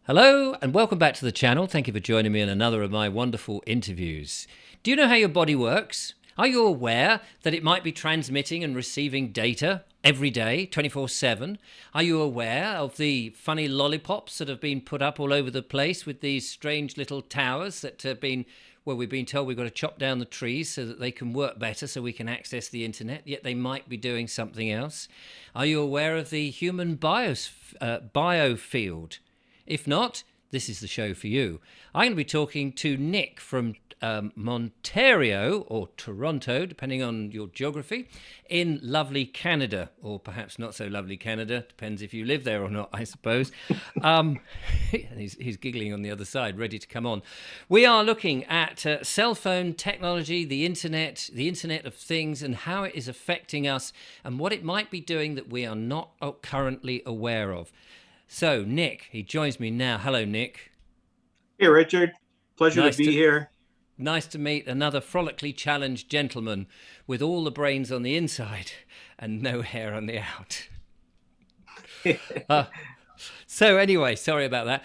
Hello and welcome back to the channel. Thank you for joining me in another of my wonderful interviews. Do you know how your body works? Are you aware that it might be transmitting and receiving data every day, 24/7? Are you aware of the funny lollipops that have been put up all over the place with these strange little towers that have been, well, we've been told we've got to chop down the trees so that they can work better so we can access the internet, yet they might be doing something else? Are you aware of the human biofield? If not, this is the show for you. I'm going to be talking to Nick from Ontario, or Toronto, depending on your geography, in lovely Canada, or perhaps not so lovely Canada, depends if you live there or not, I suppose. He's giggling on the other side, ready to come on. We are looking at cell phone technology, the Internet of Things, and how it is affecting us, and what it might be doing that we are not currently aware of. So, Nick, he joins me now. Hello, Nick. Hey, Richard. Pleasure to Nice be to here. nice to meet another frolically challenged gentleman with all the brains on the inside and no hair on the out. Uh, so anyway, sorry about that.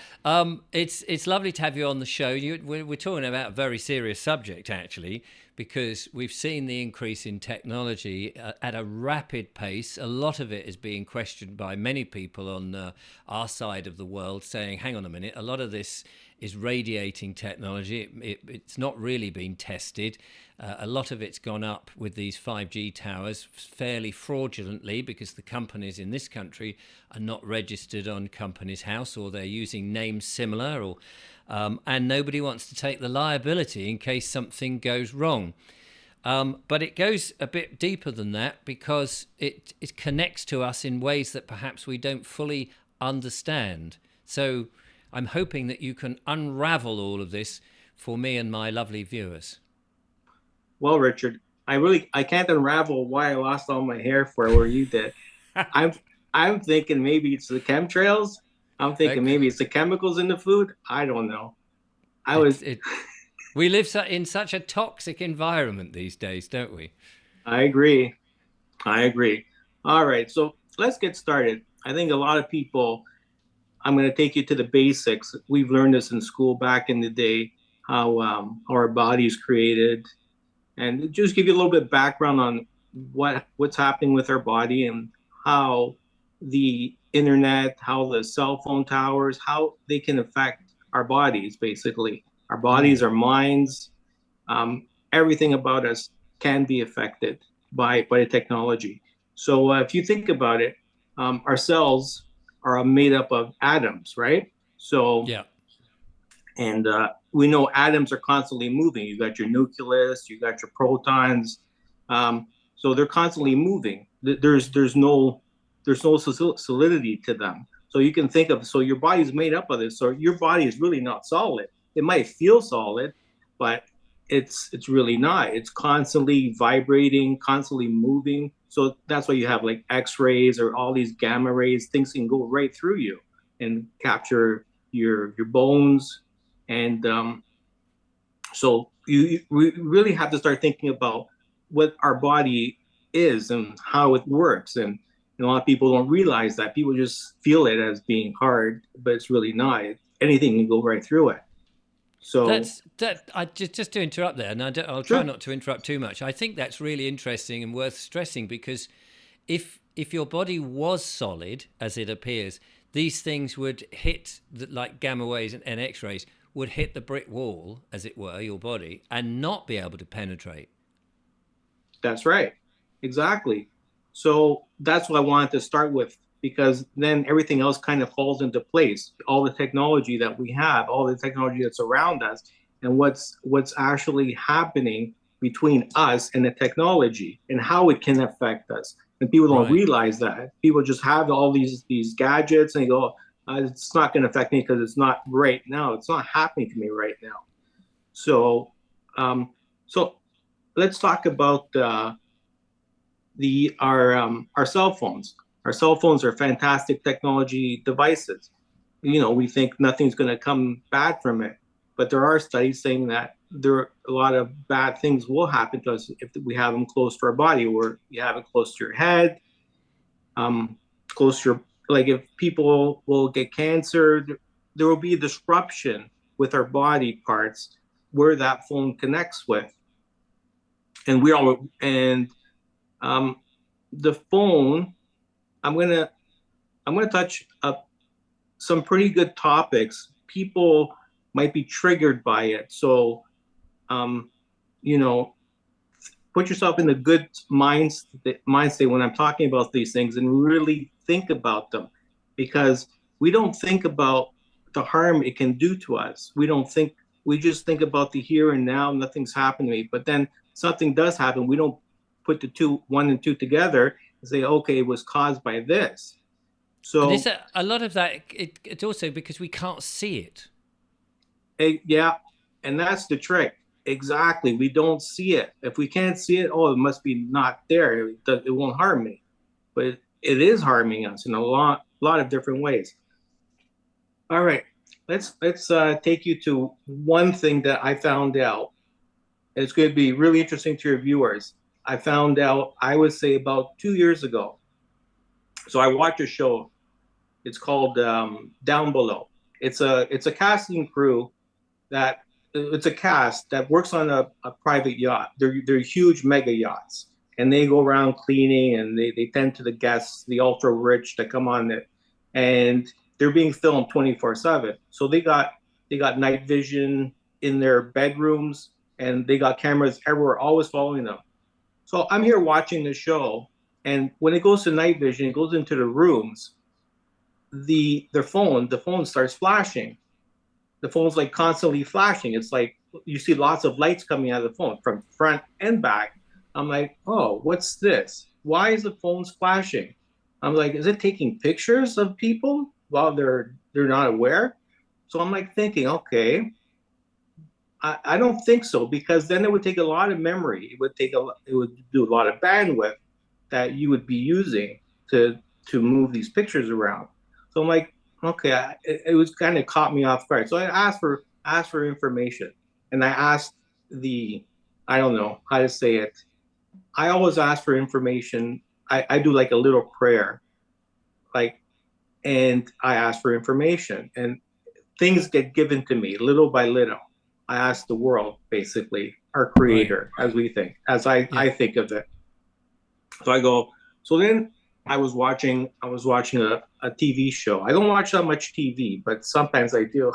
It's lovely to have you on the show. We're talking about a very serious subject, actually, because we've seen the increase in technology at a rapid pace. A lot of it is being questioned by many people on our side of the world, saying, "Hang on a minute, a lot of this is radiating technology. It's not really been tested. A lot of it's gone up with these 5G towers fairly fraudulently because the companies in this country are not registered on Companies House, or they're using names similar, or and nobody wants to take the liability in case something goes wrong. But it goes a bit deeper than that because it connects to us in ways that perhaps we don't fully understand. So I'm hoping that you can unravel all of this for me and my lovely viewers. Well, Richard, I can't unravel why I lost all my hair for where you did. I'm I'm thinking maybe it's the chemtrails. I'm thinking Okay. maybe it's the chemicals in the food. I don't know. I It's was it. We live in such a toxic environment these days, don't we? I agree. I agree. All right, so let's get started. I think a lot of people, I'm going to take you to the basics. We've learned this in school back in the day, how our body is created, and just give you a little bit of background on what's happening with our body and how the internet, how the cell phone towers, how they can affect our bodies. Basically, our bodies, Mm. our minds, everything about us can be affected by the technology. So if you think about it, our cells are made up of atoms, right? So Yeah. and we know atoms are constantly moving. You got your nucleus, you got your protons, so they're constantly moving. There's no solidity to them. So you can think of, so your body's made up of this. So your body is really not solid. It might feel solid, but it's really not. It's constantly vibrating, constantly moving. So that's why you have like X-rays or all these gamma rays. Things can go right through you and capture your bones, and so we really have to start thinking about what our body is and how it works. And a lot of people don't realize that. People just feel it as being hard, but it's really not. Anything can go right through it. So That's that. I just to interrupt there, and I'll try sure, not to interrupt too much. I think that's really interesting and worth stressing because if your body was solid as it appears, these things would hit like gamma waves and X-rays would hit the brick wall, as it were, your body, and not be able to penetrate. that's right. Exactly. So that's what I wanted to start with, because then everything else kind of falls into place. All the technology that we have, all the technology that's around us, and what's actually happening between us and the technology and how it can affect us. And people don't Right. realize that. People just have all these gadgets and they go, it's not going to affect me because it's not right now. It's not happening to me right now. So, um, so let's talk about the our cell phones. Our cell phones are fantastic technology devices. We think nothing's going to come bad from it, but there are studies saying that there are a lot of bad things will happen to us if we have them close to our body, or you have it close to your head, close to your, like if people will get cancer. there will be a disruption with our body parts where that phone connects with. And we all, and the phone, I'm gonna touch up some pretty good topics. People might be triggered by it, so you know, put yourself in a good mindset when I'm talking about these things, and really think about them, because we don't think about the harm it can do to us. We just think about the here and now, nothing's happened to me. But then something does happen. We don't put one and two together and say, okay, it was caused by this. And So is a lot of that? It's also because we can't see it. yeah, and that's the trick. Exactly. We don't see it. If we can't see it, oh, it must be not there. It won't harm me. But it is harming us in a lot of different ways. All right. Let's take you to one thing that I found out. It's going to be really interesting to your viewers. I found out, I would say, about 2 years ago. So I watched a show. It's called Down Below. It's a casting crew that it's a cast that works on a private yacht. They're huge mega yachts, and they go around cleaning, and they tend to the guests, the ultra rich that come on it, and they're being filmed 24/7. So they got night vision in their bedrooms, and they got cameras everywhere, always following them. So I'm here watching the show, and when it goes to night vision, it goes into the rooms. The phone starts flashing. The phone's like constantly flashing. It's like you see lots of lights coming out of the phone from front and back. I'm like, oh, what's this? Why is the phone flashing? I'm like, is it taking pictures of people while they're not aware? So I'm like thinking, okay, I don't think so, because then it would take a lot of memory. It would do a lot of bandwidth that you would be using to move these pictures around. So I'm like, okay, it was kind of caught me off guard. So I asked for information, and I asked I don't know how to say it. I always ask for information. I do like a little prayer, like, and I ask for information, and things get given to me little by little. I ask the world, basically, our Right. creator, as Yeah. I think of it. So I go, so then I was watching a TV show. I don't watch that much TV, but sometimes I do.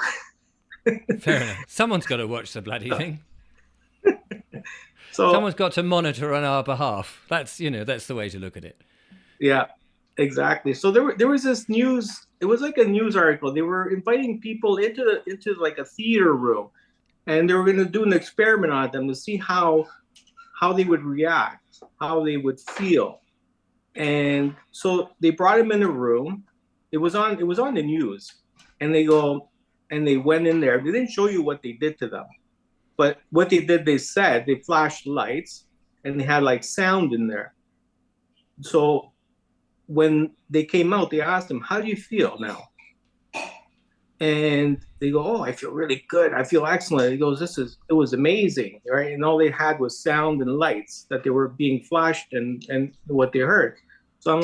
Fair enough. Someone's got to watch the bloody thing. So Someone's got to monitor on our behalf. That's the way to look at it. yeah, exactly. So there was this news. It was like a news article. They were inviting people into like a theater room, and they were going to do an experiment on them to see how they would react, how they would feel. And so they brought him in a room. It was on the news, and they went in there. They didn't show you what they did to them, but what they did, they flashed lights, and they had like sound in there. So when they came out, they asked him, "How do you feel now?" And they go, "Oh, I feel really good. I feel excellent." He goes, "It was amazing, right?" And all they had was sound and lights that they were being flashed, and what they heard. So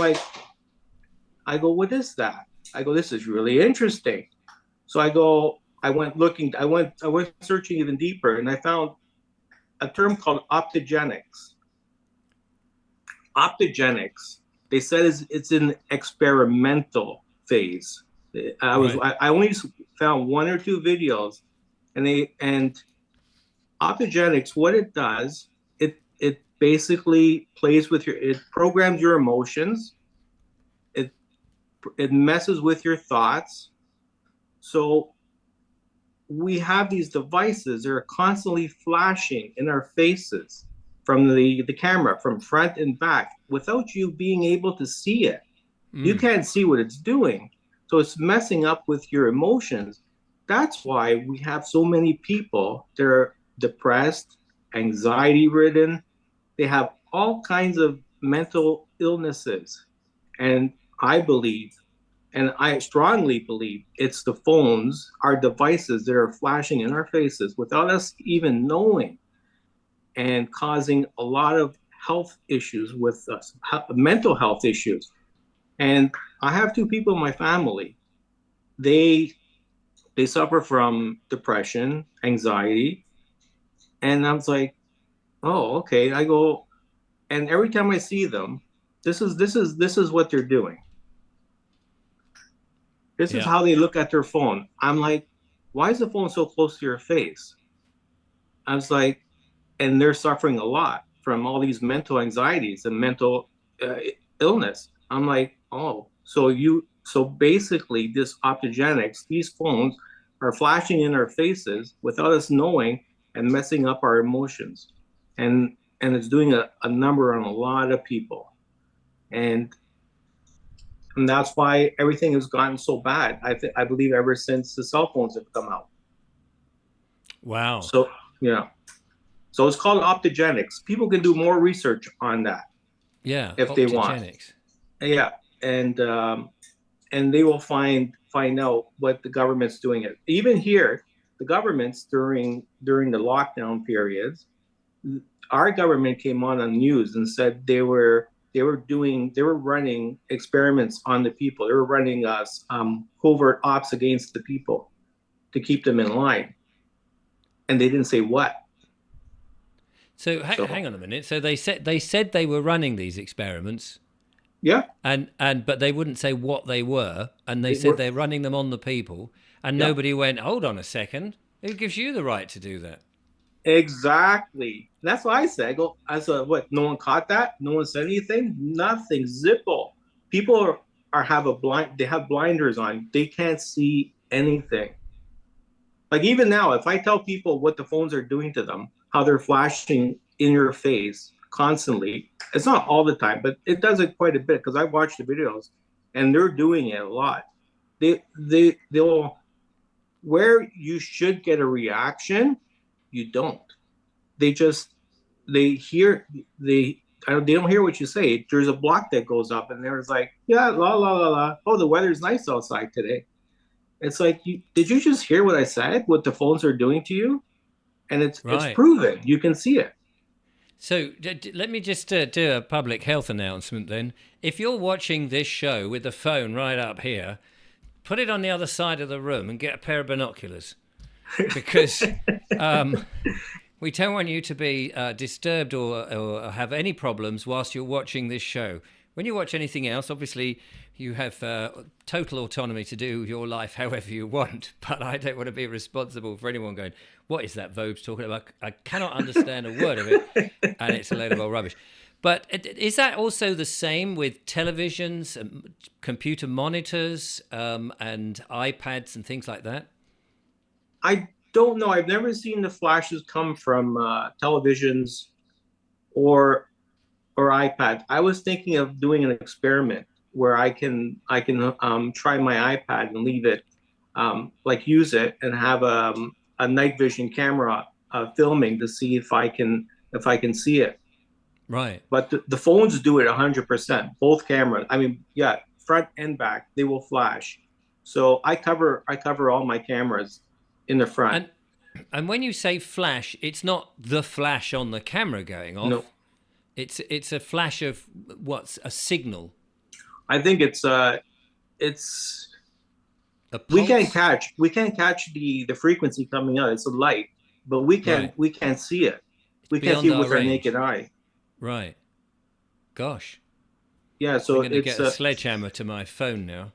I go, "What is that?" I go, "This is really interesting." So I went searching even deeper, and I found a term called optogenics. Optogenics, they said, it's in experimental phase. Right. I only found one or two videos, and optogenics, what it does, it basically it programs your emotions. It it messes with your thoughts. So we have these devices that are constantly flashing in our faces from the camera, from front and back, without you being able to see it. You can't see what it's doing. So it's messing up with your emotions. That's why we have so many people that are depressed, anxiety ridden. They have all kinds of mental illnesses. And I believe, and I strongly believe, it's the phones, our devices that are flashing in our faces without us even knowing, and causing a lot of health issues with us, mental health issues. And I have two people in my family. They they suffer from depression, anxiety, and I was like, oh, okay. I go, and every time I see them, this is what they're doing. This is Yeah. how they look at their phone. I'm like, why is the phone so close to your face? I was like, and they're suffering a lot from all these mental anxieties and mental uh, illness. I'm like, oh, so basically, this optogenics, these phones are flashing in our faces without us knowing and messing up our emotions, and it's doing a number on a lot of people, and and that's why everything has gotten so bad. I believe ever since the cell phones have come out. Wow. So yeah, so it's called optogenics. People can do more research on that Yeah. if they want. Optogenics. Yeah, and they will find out what the government's doing. It even here, the governments during the lockdown periods, our government came on the news and said they were running experiments on the people. They were running covert ops against the people to keep them in line, and they didn't say what. So So hang on a minute. So they said they were running these experiments, yeah, and but they wouldn't say what they were, and they they said were they're running them on the people, and yeah. nobody went, hold on a second, who gives you the right to do that? Exactly. That's what I said. I said, what? No one caught that? No one said anything? Nothing. Zippo. People are have a blind. They have blinders on. They can't see anything. Like even now, if I tell people what the phones are doing to them, how they're flashing in your face constantly, it's not all the time, but it does it quite a bit because I've watched the videos, and they're doing it a lot. They'll where you should get a reaction, you don't. They just they hear they don't hear what you say. There's a block that goes up, and there's like, yeah, la la la la. Oh, the weather's nice outside today. It's like, did you just hear what I said? What the phones are doing to you? And it's Right. proven. You can see it. So let me just do a public health announcement then. If you're watching this show with the phone right up here, put it on the other side of the room and get a pair of binoculars, because um, we don't want you to be disturbed or have any problems whilst you're watching this show. When you watch anything else, obviously you have total autonomy to do your life however you want. But I don't want to be responsible for anyone going, what is that Vobes talking about? I cannot understand a word of it, and it's a load of old rubbish. But is that also the same with televisions, computer monitors, and iPads and things like that? I don't know. I've never seen the flashes come from televisions or iPad. I was thinking of doing an experiment where I can try my iPad and leave it, like use it and have a night vision camera filming to see if I can see it. Right. But the phones do it 100%. Both cameras. I mean, yeah, front and back, they will flash. So I cover all my cameras in the front. And and when you say flash, it's not the flash on the camera going No, off. It's a flash of what's a signal, I think it's a we can't pulse. catch we can't catch the frequency coming out. It's a light, but we can Right. we can't see it. It's We can't see beyond it our with our naked range. eye. Right. Gosh, Yeah, I'm so going to get a sledgehammer to my phone now.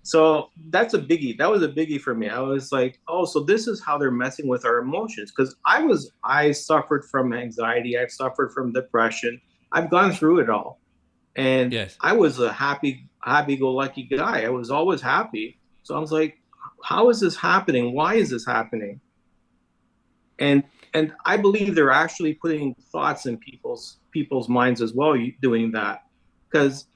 so that's a biggie. That was a biggie for me. I was like, oh, so this is how they're messing with our emotions. Because I suffered from anxiety. I've suffered from depression. I've gone through it all, and Yes. I was a happy-go-lucky guy. I was always happy. So I was like, how is this happening? Why is this happening? And and I believe they're actually putting thoughts in people's minds as well, doing that, because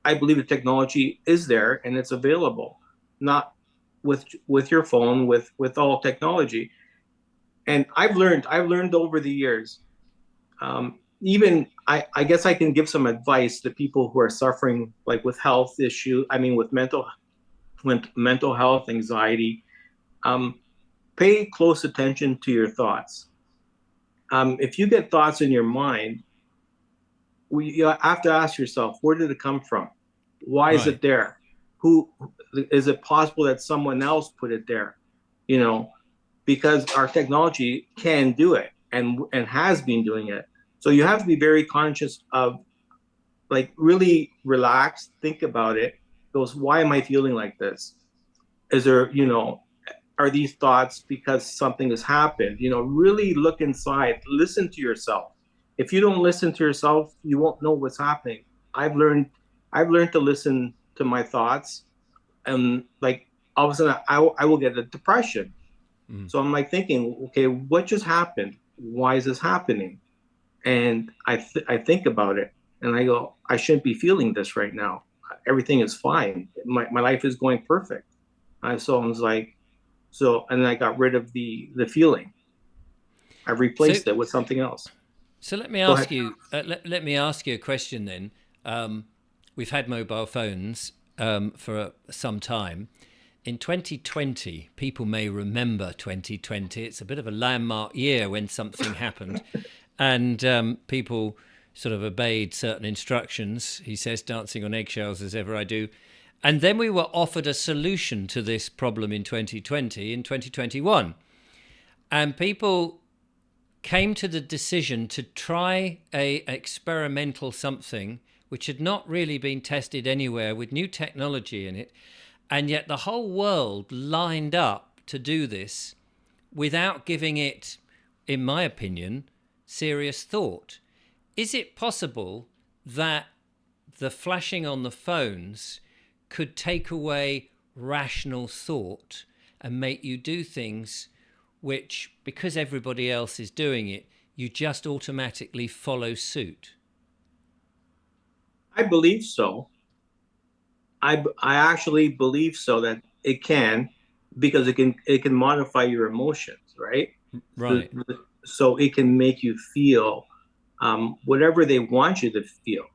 I believe the technology is there and it's available, not with your phone, with all technology. And I've learned over the years. Even I guess I can give some advice to people who are suffering like with health issue. I mean, with mental health, anxiety. Um, Pay close attention to your thoughts. If you get thoughts in your mind, you have to ask yourself, where did it come from? Why is Right. it there? Who? is it possible that someone else put it there? You know, because our technology can do it and has been doing it. So you have to be very conscious of, like, really relax, think about it. Goes, why am I feeling like this? Is there, are these thoughts because something has happened? Really look inside, listen to yourself. If you don't listen to yourself, you won't know what's happening. I've learned, I've learned to listen to my thoughts, and like all of a sudden I will get a depression. Mm. So I'm like thinking, okay, what just happened? Why is this happening? And I think about it, and I go, I shouldn't be feeling this right now. Everything is fine. My life is going perfect. So I was like, and then I got rid of the feeling. I So, replaced it with something else. so let me Go ask ahead. you. Let me ask you a question then. We've had mobile phones for some time. In 2020, people may remember 2020. It's a bit of a landmark year when something happened, and people sort of obeyed certain instructions. He says, dancing on eggshells as ever I do. And then we were offered a solution to this problem in 2020, in 2021. And people came to the decision to try a experimental something which had not really been tested anywhere with new technology in it, and yet the whole world lined up to do this without giving it, in my opinion, serious thought. Is it possible that the flashing on the phones could take away rational thought and make you do things which, because everybody else is doing it, you just automatically follow suit? I believe so. I actually believe so that it can, because it can modify your emotions, right? So, Right. so it can make you feel whatever they want you to feel.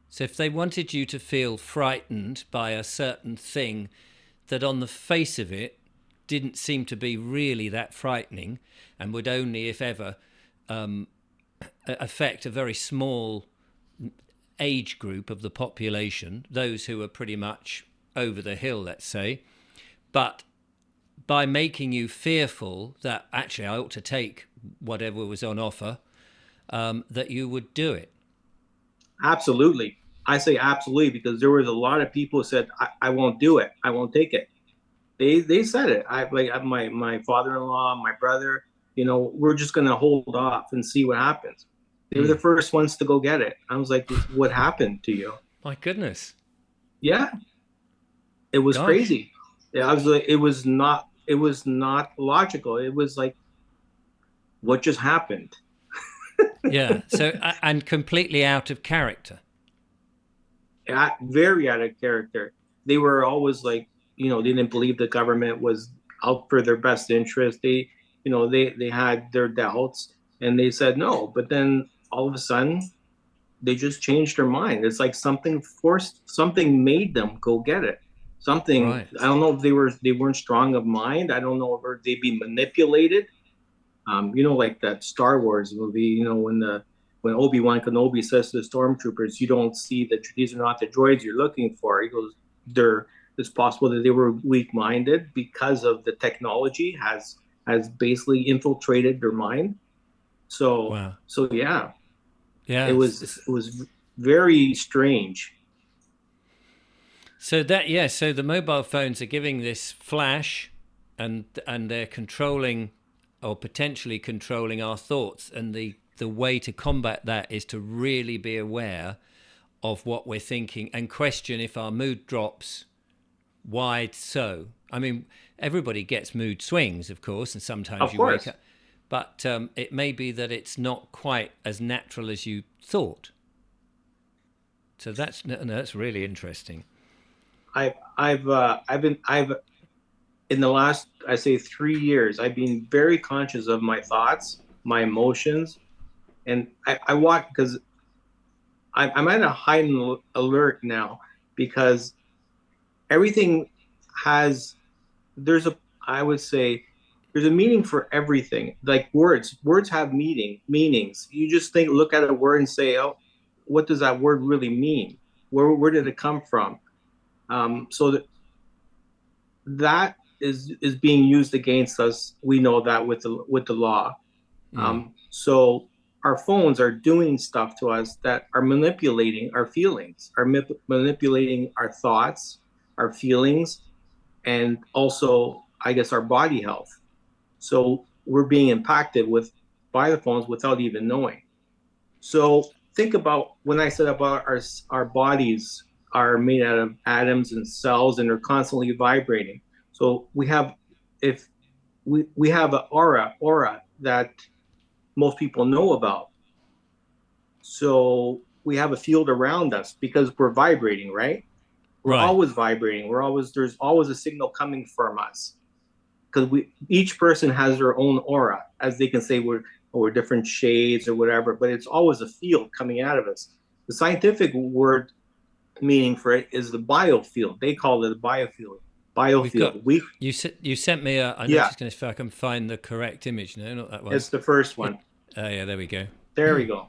So if they wanted you to feel frightened by a certain thing that on the face of it didn't seem to be really that frightening and would only, if ever, affect a very small age group of the population, those who are pretty much over the hill, let's say, but by making you fearful that actually I ought to take whatever was on offer, that you would do it. Absolutely. I say absolutely because there was a lot of people who said, I won't do it. I won't take it. They said it. I like my father-in-law, my brother, we're just gonna hold off and see what happens. They were the Mm. first ones to go get it. I was like, what happened to you? My goodness. Yeah, it was Gosh. crazy. Yeah, I was like, it was not logical. It was like, what just happened? Yeah. So, and completely out of character. Very out of character. They were always like, they didn't believe the government was out for their best interest. They had their doubts, and they said no. But then all of a sudden, they just changed their mind. It's like something made them go get it. Something, Right. I don't know if they weren't strong of mind. I don't know if they'd be manipulated. Like that Star Wars movie, when Obi-Wan Kenobi says to the stormtroopers, you don't see that these are not the droids you're looking for. He goes, it's possible that they were weak-minded because of the technology has basically infiltrated their mind. So Wow. so yeah, it Yeah. was it was very strange. So that, yeah, so the mobile phones are giving this flash, and they're controlling or potentially controlling our thoughts, and the way to combat that is to really be aware of what we're thinking and question, if our mood drops, why so? I mean, everybody gets mood swings, of course, and sometimes Of you wake course. up, but it may be that it's not quite as natural as you thought. So that's, no, that's really interesting. I've in the last, I say, 3 years, I've been very conscious of my thoughts, my emotions, and I watch because I'm at a heightened alert now because everything has there's a I would say there's a meaning for everything. Like words have meanings. You just look at a word and say, oh, what does that word really mean? Where did it come from? So that that is being used against us. We know that with the law. So our phones are doing stuff to us that are manipulating our feelings, are manipulating our thoughts, our feelings, and also, I guess, our body health. So we're being impacted with by the phones without even knowing. So think about when I said about our bodies are made out of atoms and cells and they're constantly vibrating. So we have if we have an aura that most people know about. So we have a field around us because we're vibrating, right? We're Right. always vibrating. There's always a signal coming from us because we each person has their own aura, as they can say we're different shades or whatever, but it's always a field coming out of us. The scientific word meaning for it is the biofield. They call it a biofield. We've got Biofield. We you sent me a. I'm Yeah, just going to see if I can find the correct image. No, not that one. it's the first It. one. Oh yeah, there we go. There we go.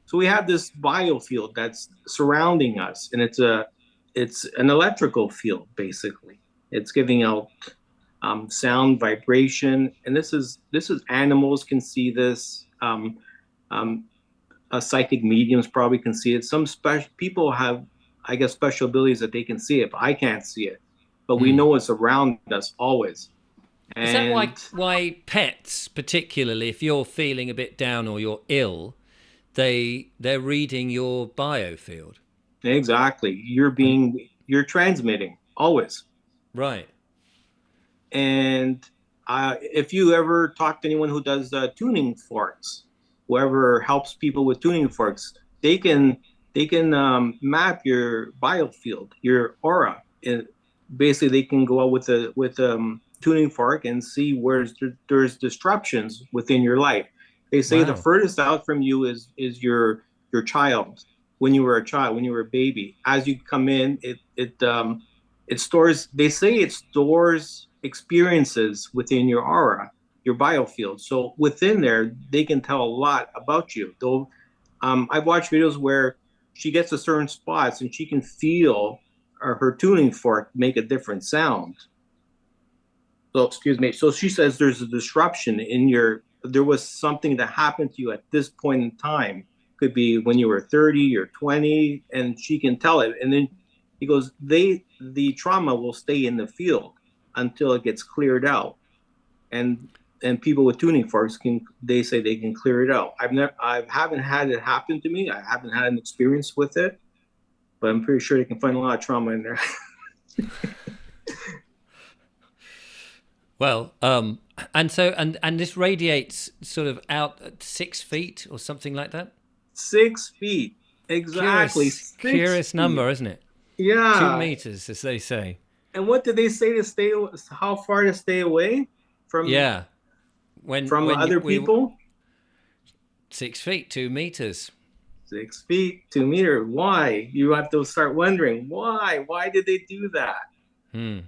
So we have this biofield that's surrounding us, and it's an electrical field basically. It's giving out sound, vibration, and this is animals can see this. Um, Psychic mediums probably can see it. Some special people have, I guess, special abilities that they can see it, but I can't see it. But we know it's around us always. Is that And why pets, particularly if you're feeling a bit down or you're ill, they're reading your biofield? exactly, And you're transmitting always. right. And if you ever talk to anyone who does tuning forks, whoever helps people with tuning forks, they can map your biofield, your aura. And basically, they can go out with tuning fork and see where there's disruptions within your life. They say the Wow. furthest out from you is your child when you were a child, when you were a baby. As you come in, it stores. They say it stores experiences within your aura, your biofield. So within there, they can tell a lot about you. Though I've watched videos where she gets to certain spots and she can feel her tuning fork make a different sound. So excuse me. So she says there's a disruption in your. There was something that happened to you at this point in time. Could be when you were 30 or 20, and she can tell it. And then he goes, the trauma will stay in the field until it gets cleared out. And people with tuning forks can they say they can clear it out. I haven't had it happen to me. I haven't had an experience with it, but I'm pretty sure they can find a lot of trauma in there. Well, and so and this radiates sort of out at 6 feet or something like that. 6 feet. Exactly. Six Curious feet. number, isn't it? Two Yeah. meters, as they say. And what did they say to stay? How far to stay away from Yeah. When other we people? 6 feet, 2 meters. 6 feet, 2 meters. Why? You have to start wondering why. Why did they do that? Hmm.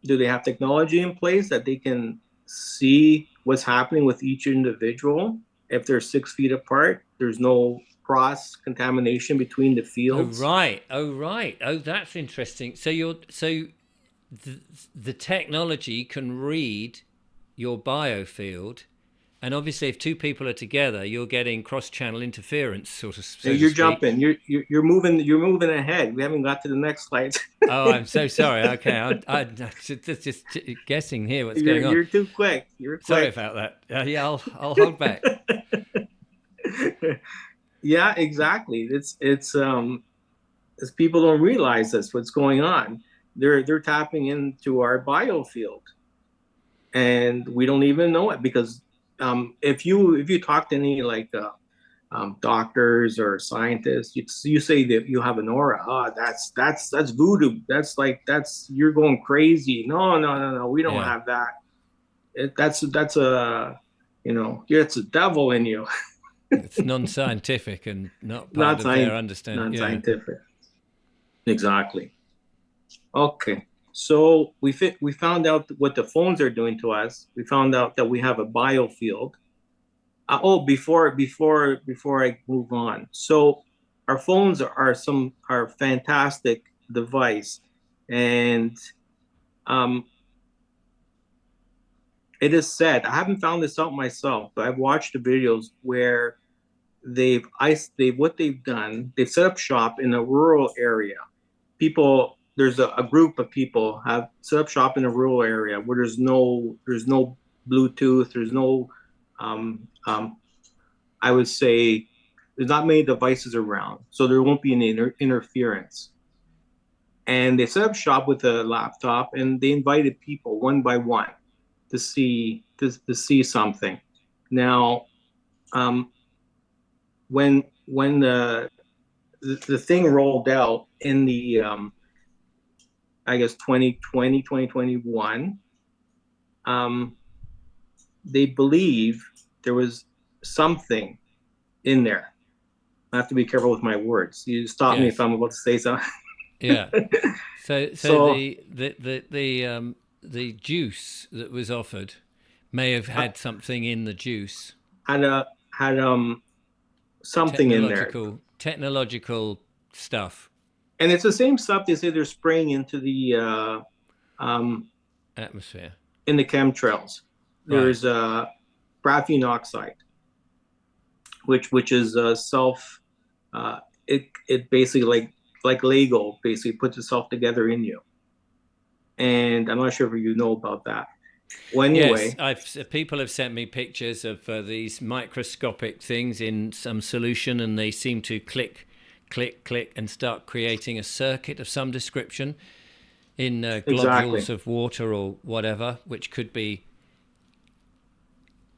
Do they have technology in place that they can see what's happening with each individual? If they're 6 feet apart, there's no cross contamination between the Oh fields. right. Oh right. Oh, that's interesting. So the technology can read your biofield, and obviously, if two people are together, you're getting cross-channel interference, sort of, so to You're speak. jumping. You're moving ahead. We haven't got to the next slide. Oh, I'm so sorry. Okay, I just guessing here what's you're going on. you're too quick. You're Sorry quick. about that. Yeah, I'll hold back. Yeah, exactly. It's people don't realize that's what's going on. They're tapping into our biofield, and we don't even know it because if you talk to any like doctors or scientists, you say that you have an aura. Oh, that's voodoo. That's you're going crazy. No, no, no, no. We don't Yeah, have that. That's a it's a devil in you. it's non-scientific and not part not of their science, understanding. not Yeah. scientific. Exactly. Okay. So we found out what the phones are doing to us. We found out that we have a biofield. Before I move on. So our phones are fantastic device, and Um, it is said, I haven't found this out myself, but I've watched the videos where what they've done, they've set up shop in a rural area. There's a group of people have set up shop in a rural area where there's no Bluetooth, there's no um, um, I would say there's not many devices around, so there won't be any interference. And they set up shop with a laptop, and they invited people one by one to see something. Now, um, when the thing rolled out in the I guess 2020 2021, um, they believe there was something in there. I have to be careful with my words. You stop me if Yes. I'm about to say something. Yeah. So So the juice that was offered may have I had something in the juice. had something in there, Technological stuff. and it's the same stuff they say they're spraying into the Atmosphere. in the chemtrails. Right. There's graphene oxide, which is self. Uh, it basically like Lego basically puts itself together in you, and I'm not sure if you know about that. Well, Yes, anyway, I've people have sent me pictures of these microscopic things in some solution, and they seem to click, click, click, and start creating a circuit of some description in globules exactly. of water or whatever, which could be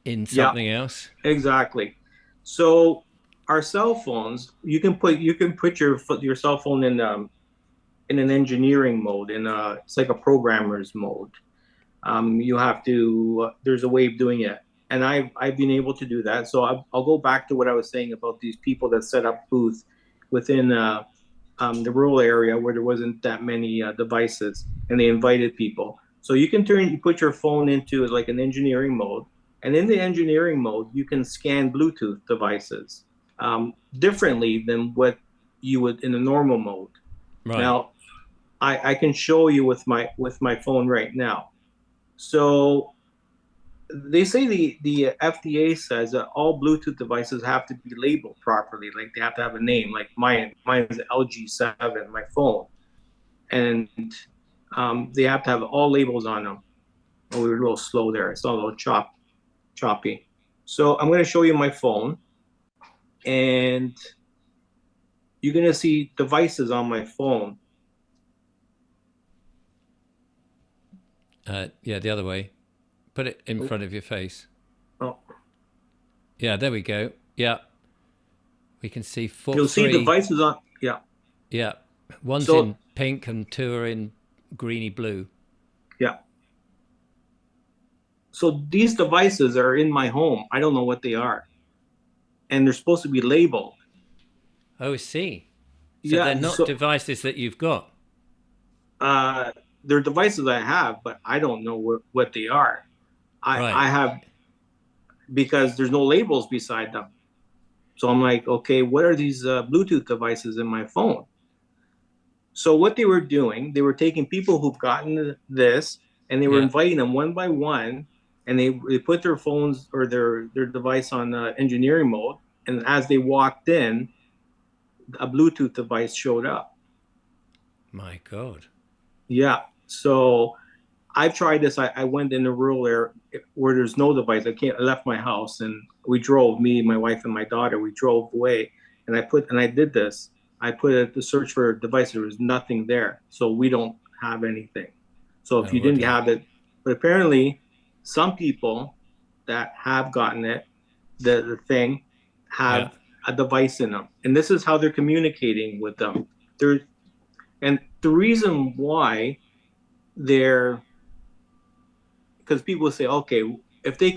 in Yeah, something else. exactly. So our cell phones, you can put your cell phone in an engineering mode, it's like a programmer's mode. You have to there's a way of doing it, and I've been able to do that. So I'll go back to what I was saying about these people that set up booth within the rural area where there wasn't that many devices, and they invited people. So you put your phone into like an engineering mode, and in the engineering mode, you can scan Bluetooth devices differently than what you would in a normal mode. Right. Now, I can show you with my phone right now. So they say the FDA says that all Bluetooth devices have to be labeled properly, like they have to have a name. Like mine is LG7, my phone, and they have to have all labels on them. Oh, we were a little slow there. It's all a little choppy. So I'm going to show you my phone, and you're going to see devices on my phone. Yeah, the other way. Put it in front of your face. Oh, Yeah, there we go. Yeah, we can see you'll see three. devices on. Yeah. Yeah, one's So in pink and two are in greeny blue. yeah. So these devices are in my home. I don't know what they are, and they're supposed to be labeled. Oh, I see. So they're Yeah. not So devices that you've got. uh, they're devices I have, but I don't know what they are. I Right. have because there's no labels beside them. So I'm like, okay, what are these Bluetooth devices in my phone? So what they were doing, they were taking people who've gotten this, and they were Yeah. inviting them one by one, and they put their phones or their device on engineering mode, and as they walked in, a Bluetooth device showed up. My God. Yeah. So I've tried this. I went in a rural area where there's no device. I left my house, and we drove. Me, my wife, and my daughter. We drove away, and I did this. I put it to search for a device. There was nothing there, so we don't have anything. So if Oh, you didn't okay. have it, but apparently, some people that have gotten it, the thing, Yeah. have a device in them, and this is how they're communicating with them. They're and the reason why they're because people say, okay, if they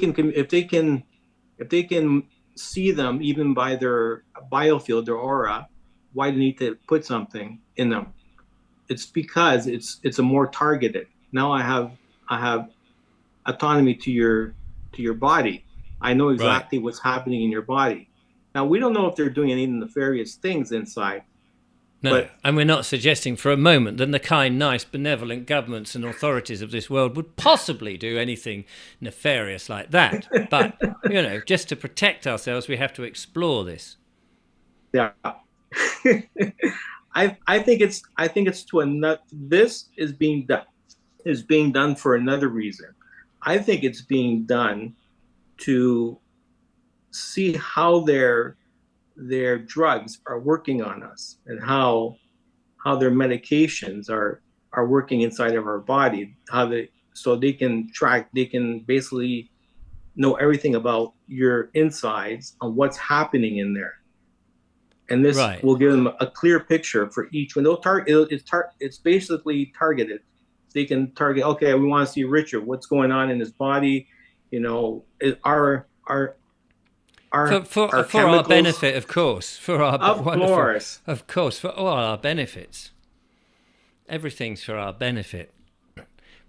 can see them even by their biofield, their aura, why do they need to put something in them? It's because it's a more targeted. Now I have autonomy to your body. I know Right. exactly what's happening in your body. Now we don't know if they're doing any nefarious things inside, No, But and we're not suggesting for a moment that the kind, nice, benevolent governments and authorities of this world would possibly do anything nefarious like that. But, just to protect ourselves, we have to explore this. yeah, I think it's to another. This is being done for another reason. I think it's being done to see how their drugs are working on us, and how their medications are working inside of our body, so they can basically know everything about your insides and what's happening in there. And this Right. will give them a clear picture for each one. It's basically targeted. They can target, okay, we want to see Richard, what's going on in his body, our For, our for, our for our chemicals. benefit, of course. For our Of wonderful, course. of course, for all our benefits. Everything's for our benefit.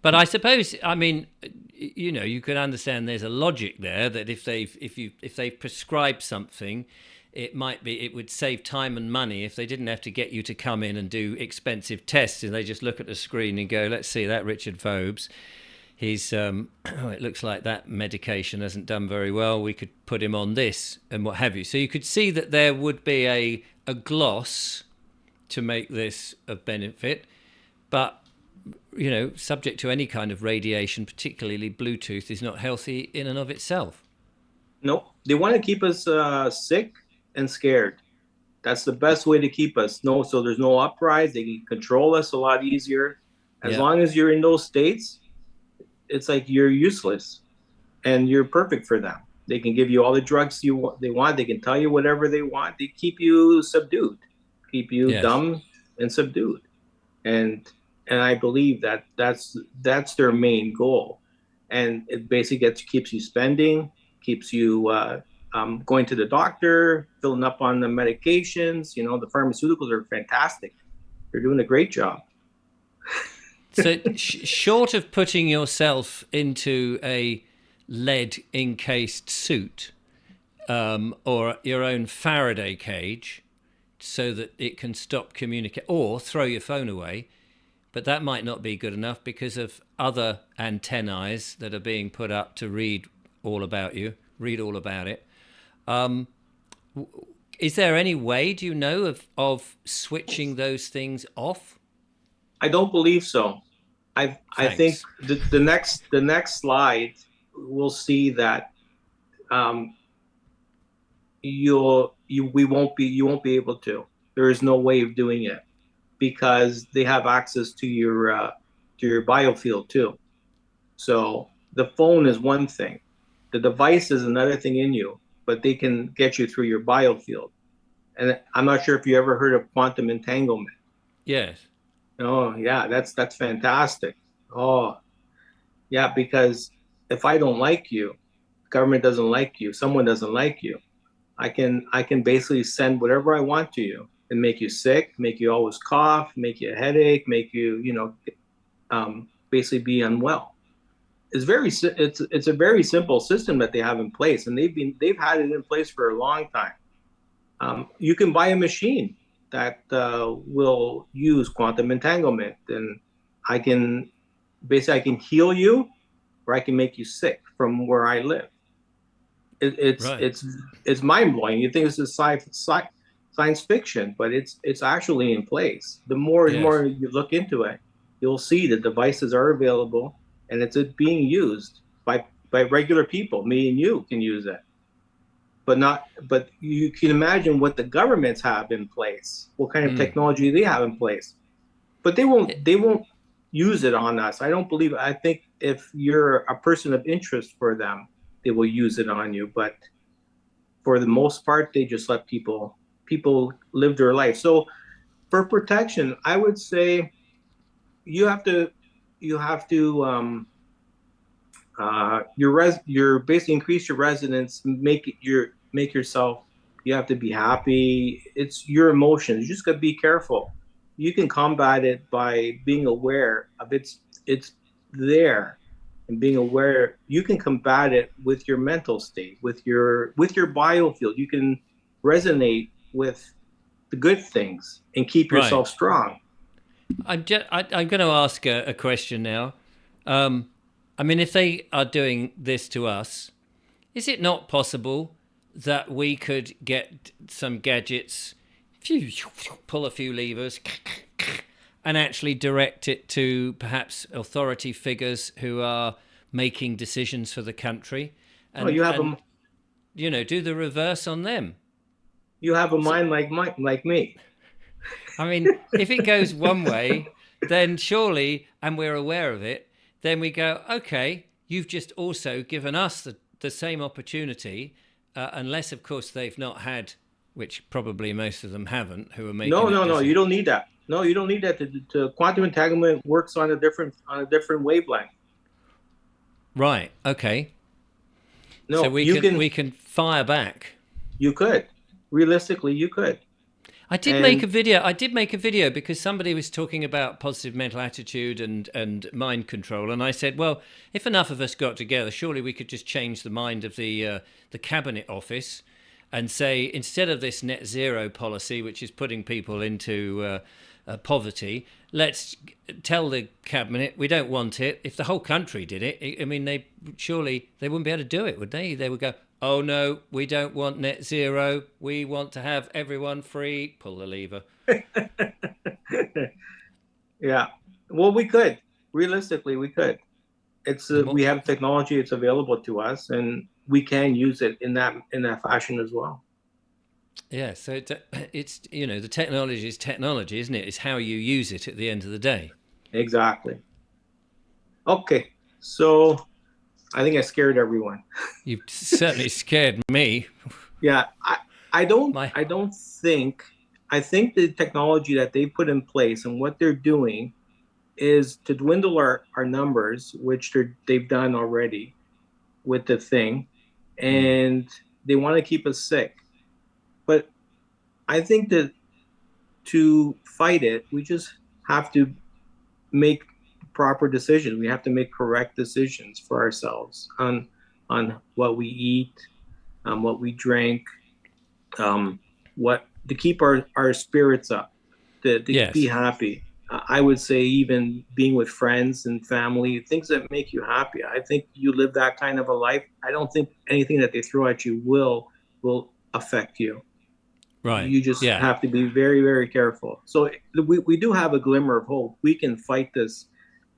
But I suppose, I mean, you can understand there's a logic there that if they've prescribed something, it would save time and money if they didn't have to get you to come in and do expensive tests, and they just look at the screen and go, let's see that Richard Vobes. He's it looks like that medication hasn't done very well. We could put him on this and what have you. So you could see that there would be a gloss to make this of benefit, but subject to any kind of radiation, particularly Bluetooth, is not healthy in and of itself. Nope. They want to keep us sick and scared. That's the best way to keep us. No, so there's no uprise. They can control us a lot easier. As Yeah. long as you're in those states, it's like you're useless, and you're perfect for them. They can give you all the drugs they want. They can tell you whatever they want. They keep you subdued, keep you Yes. dumb and subdued. And I believe that that's their main goal. And it basically keeps you spending, keeps you going to the doctor, filling up on the medications. The pharmaceuticals are fantastic. They're doing a great job. So, short of putting yourself into a lead encased suit, or your own Faraday cage, so that it can stop communicate, or throw your phone away, but that might not be good enough because of other antennae that are being put up to read all about you, read all about it. Is there any way, do you know, of switching those things off? I don't believe so. I think Thanks. the next slide we'll see that um, you won't be able to. There is no way of doing it, because they have access to your biofield too. So the phone is one thing, the device is another thing in you, but they can get you through your biofield. And I'm not sure if you ever heard of quantum entanglement. Yes. Oh yeah, that's fantastic. Oh yeah, because if I don't like you, government doesn't like you, someone doesn't like you, I can basically send whatever I want to you and make you sick, make you always cough, make you a headache, make you basically be unwell. It's a very simple system that they have in place, and they've had it in place for a long time. You can buy a machine that will use quantum entanglement, and I can I can heal you, or I can make you sick from where I live. it, it's Right. it's it's mind blowing. You think this is science fiction, but it's actually in place. The more and Yes. more you look into it, you'll see that devices are available, and it's being used by regular people. Me and you can use it, but not. But you can imagine what the governments have in place, what kind of Mm. technology they have in place, but they won't use it on us. I don't believe. I think if you're a person of interest for them, they will use it on you. But for the most part, they just let people live their life. So for protection, I would say you have to you have to you're basically increase your residence, make yourself. You have to be happy. It's your emotions. You just got to be careful. You can combat it by being aware of it's there, and being aware. You can combat it with your mental state, with your biofield. You can resonate with the good things and keep Right. yourself strong. I'm going to ask a question now. Um, I mean, if they are doing this to us, is it not possible that we could get some gadgets, pull a few levers, and actually direct it to perhaps authority figures who are making decisions for the country, Oh, and do the reverse on them? you have a So, mind like me. I mean, if it goes one way, then surely, and we're aware of it, then we go, okay, you've just also given us the same opportunity, unless, of course, they've not had, which probably most of them haven't, who are No, making no, that no. You decision. don't need that. No, you don't need that. To quantum entanglement works on a different wavelength. Right. Okay. So No, you we can. can fire back. You could. Realistically, you could. I did make a And video. I did make a video because somebody was talking about positive mental attitude and mind control, and I said, well, if enough of us got together, surely we could just change the mind of the cabinet office, and say instead of this net zero policy, which is putting people into poverty, let's tell the cabinet we don't want it. If the whole country did it, I mean, they wouldn't be able to do it, would they? They would go, oh no, we don't want net zero. We want to have everyone free. Pull the lever. yeah, well, we could. Realistically, we could. It's The we more, have technology. It's available to us, and we can use it in that fashion as well. yeah. So it's the technology is technology, isn't it? It's how you use it at the end of the day. Exactly. Okay, so I think I scared everyone. You've certainly scared me. Yeah, My I don't think I think the technology that they put in place and what they're doing is to dwindle our numbers, which they've done already with the thing, mm, and they want to keep us sick. But I think that to fight it, we just have to make proper decisions. We have to make correct decisions for ourselves on what we eat, what we drink, what to keep our spirits up, to be yes, happy. I would say even being with friends and family, things that make you happy. I think you live that kind of a life. I don't think anything that they throw at you will affect you. right, You just yeah. have to be very, very careful. So we do have a glimmer of hope. We can fight this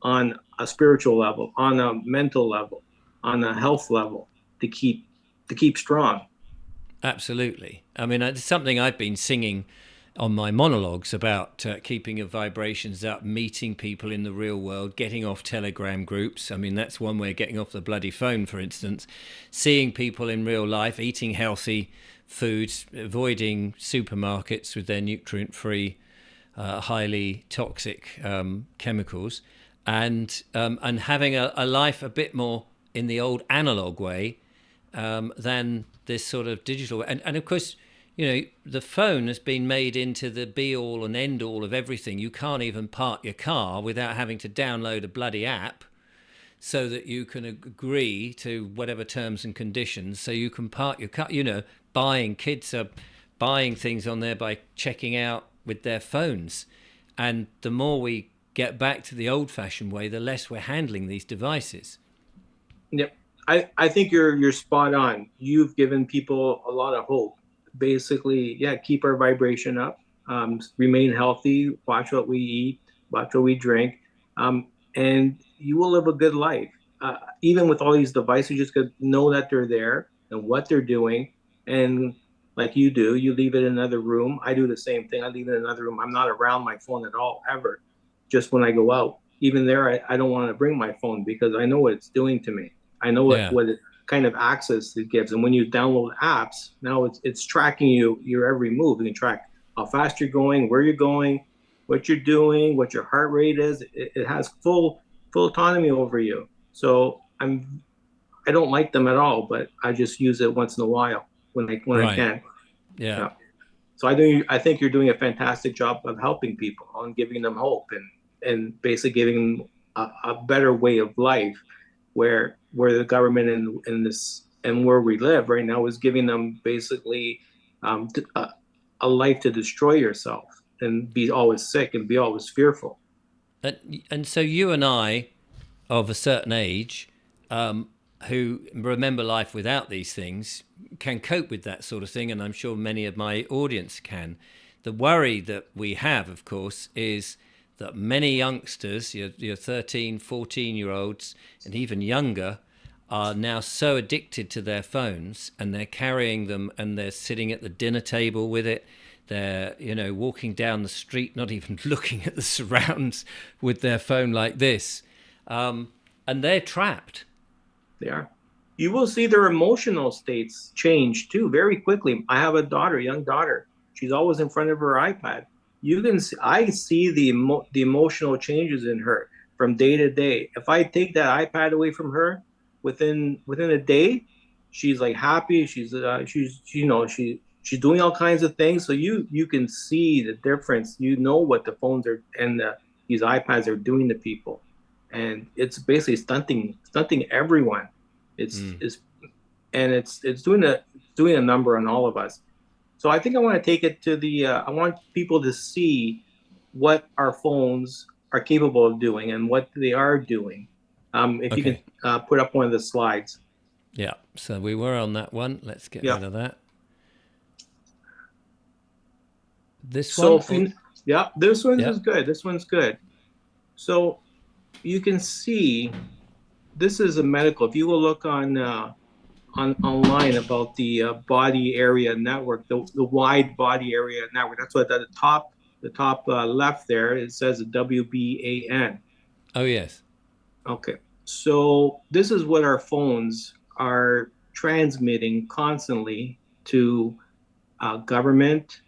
on a spiritual level, on a mental level, on a health level to keep strong. Absolutely. I mean, it's something I've been singing on my monologues about keeping your vibrations up, meeting people in the real world, getting off Telegram groups. I mean, that's one way of getting off the bloody phone, for instance. Seeing people in real life, eating healthy foods, avoiding supermarkets with their nutrient free, highly toxic chemicals, and having a life a bit more in the old analog way than this sort of digital. And of course, the phone has been made into the be all and end all of everything. You can't even park your car without having to download a bloody app so that you can agree to whatever terms and conditions so you can park your car. Buying kids are buying things on there by checking out with their phones. And the more we get back to the old fashioned way, the less we're handling these devices. Yep. I think you're spot on. You've given people a lot of hope. Basically, yeah, keep our vibration up, remain healthy, watch what we eat, watch what we drink, and you will live a good life. Even with all these devices, you just got to know that they're there and what they're doing. And like you do, you leave it in another room. I do the same thing. I leave it in another room. I'm not around my phone at all, ever. Just when I go out. Even there, I don't want to bring my phone because I know what it's doing to me. I know Yeah. what it, kind of access it gives. And when you download apps, now it's tracking your every move. You can track how fast you're going, where you're going, what you're doing, what your heart rate is. It has full autonomy over you. So I don't like them at all, but I just use it once in a while when I Right. can. Yeah. Yeah. So I think you're doing a fantastic job of helping people and giving them hope and basically giving them a better way of life where the government and this and where we live right now is giving them basically a life to destroy yourself and be always sick and be always fearful. And so you and I, of a certain age, who remember life without these things, can cope with that sort of thing, and I'm sure many of my audience can. The worry that we have, of course, is that many youngsters, your 13, 14-year-olds, and even younger, are now so addicted to their phones, and they're carrying them, and they're sitting at the dinner table with it. They're, walking down the street, not even looking at the surrounds with their phone like this. And they're trapped. They are. You will see their emotional states change too very quickly. I have a young daughter. She's always in front of her iPad. I see the emotional changes in her from day to day. If I take that iPad away from her, within a day, she's like happy. She's doing all kinds of things. So you can see the difference. You know what the phones are and these iPads are doing to people, and it's basically stunting everyone. It's Mm. it's and it's doing a number on all of us. So I think I want to take it to I want people to see what our phones are capable of doing and what they are doing. If you can Okay. put up one of the slides. Yeah. So we were on that one. Let's get Yeah. rid of that. This So one? yeah, this one's Yeah. is good. This one's good. So you can see this is a medical. If you will look on online about the body area network, the wide body area network. That's what at the top left there it says WBAN. Oh, yes. Okay, so this is what our phones are transmitting constantly to government,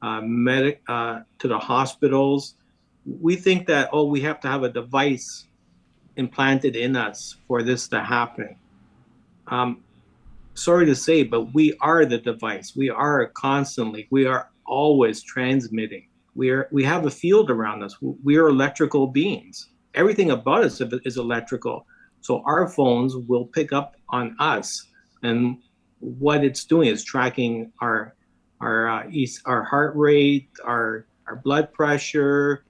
to the hospitals. We think that we have to have a device implanted in us for this to happen. Um, Sorry to say, but we are the device. We are always transmitting. We have a field around us. We are electrical beings. Everything about us is electrical. So our phones will pick up on us, and what it's doing is tracking our heart rate, our blood pressure,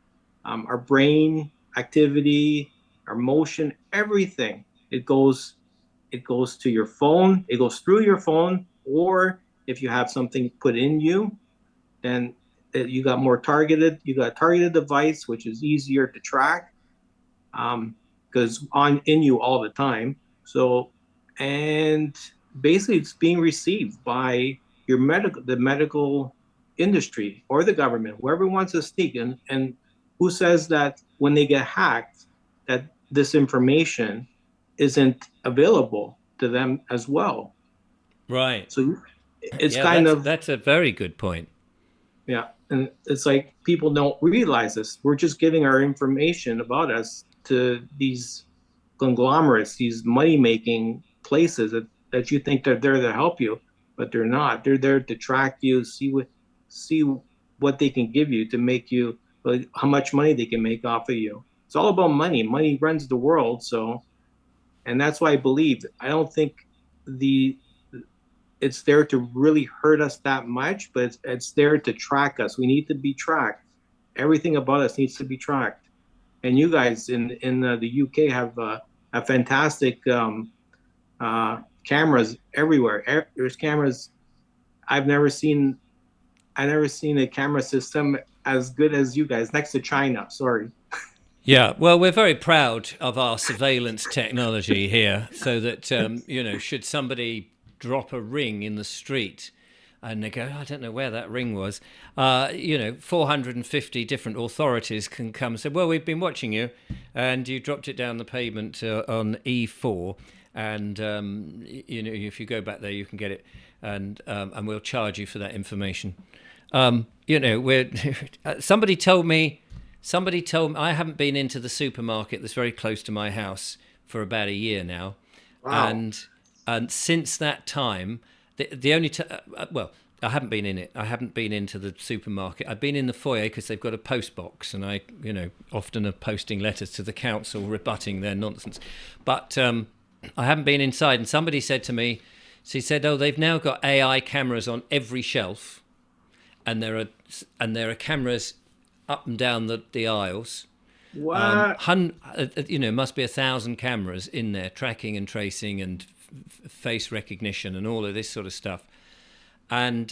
our brain activity, our motion, everything. It goes to your phone, it goes through your phone, or if you have something put in you, then you got you got a targeted device, which is easier to track because on in you all the time. So, and basically it's being received by the medical industry or the government, whoever wants to sneak and who says that when they get hacked, that this information isn't available to them as well. Right. So it's Yeah, kind of, that's a very good point. yeah. And it's like people don't realize this. We're just giving our information about us to these conglomerates, these money making places that you think they're there to help you, but they're not. They're there to track you, see what they can give you to make you, like, how much money they can make off of you. It's all about money. Money runs the world. So, and that's why I don't think the it's there to really hurt us that much, but it's there to track us. We need to be tracked. Everything about us needs to be tracked. And you guys in the UK have fantastic cameras everywhere. There's cameras. I've never seen a camera system as good as you guys. Next to China, sorry. Yeah, well, we're very proud of our surveillance technology here, so that should somebody drop a ring in the street, and they go, I don't know where that ring was, 450 different authorities can come and say, well, we've been watching you, and you dropped it down the pavement on E4, and if you go back there, you can get it, and we'll charge you for that information. We're Somebody told me I haven't been into the supermarket that's very close to my house for about a year now, Wow. and since that time, the only well, I haven't been in it. I haven't been into the supermarket. I've been in the foyer because they've got a post box, and I, often are posting letters to the council rebutting their nonsense. But I haven't been inside. And somebody said to me, she said, "Oh, they've now got AI cameras on every shelf." and there are cameras up and down the aisles. What? Must be 1,000 cameras in there tracking and tracing and face recognition and all of this sort of stuff. And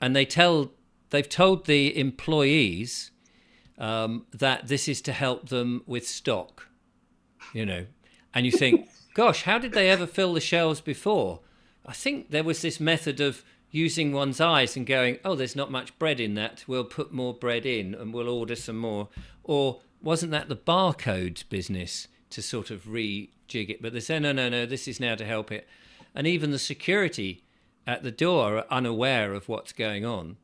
they've told the employees that this is to help them with stock, and you think, gosh, how did they ever fill the shelves before? I think there was this method of using one's eyes and going, oh, there's not much bread in that, we'll put more bread in and we'll order some more. Or wasn't that the barcode business to sort of rejig it? But they say, no, this is now to help it. And even the security at the door are unaware of what's going on.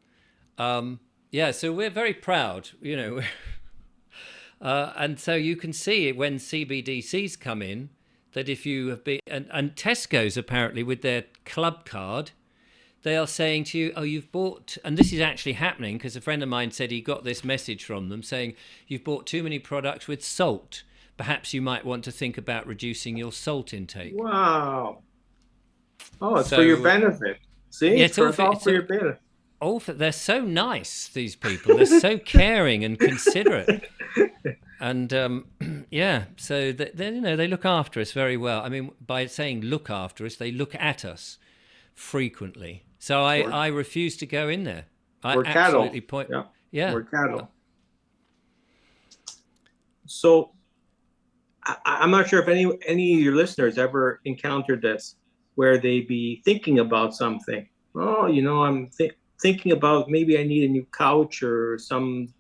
So we're very proud, and so you can see it when CBDCs come in, that if you have been, and Tesco's apparently with their club card, they are saying to you, oh, you've bought, and this is actually happening because a friend of mine said he got this message from them saying, you've bought too many products with salt. Perhaps you might want to think about reducing your salt intake. Wow. Oh, it's for your benefit. See, yeah, it's all for your benefit. They're so nice, these people. They're so caring and considerate. And so they look after us very well. I mean, by saying look after us, they look at us frequently. So I refuse to go in there. We're cattle. Yeah. We're cattle. So I'm not sure if any of your listeners ever encountered this, where they be thinking about something. Oh, I'm thinking about maybe I need a new couch or some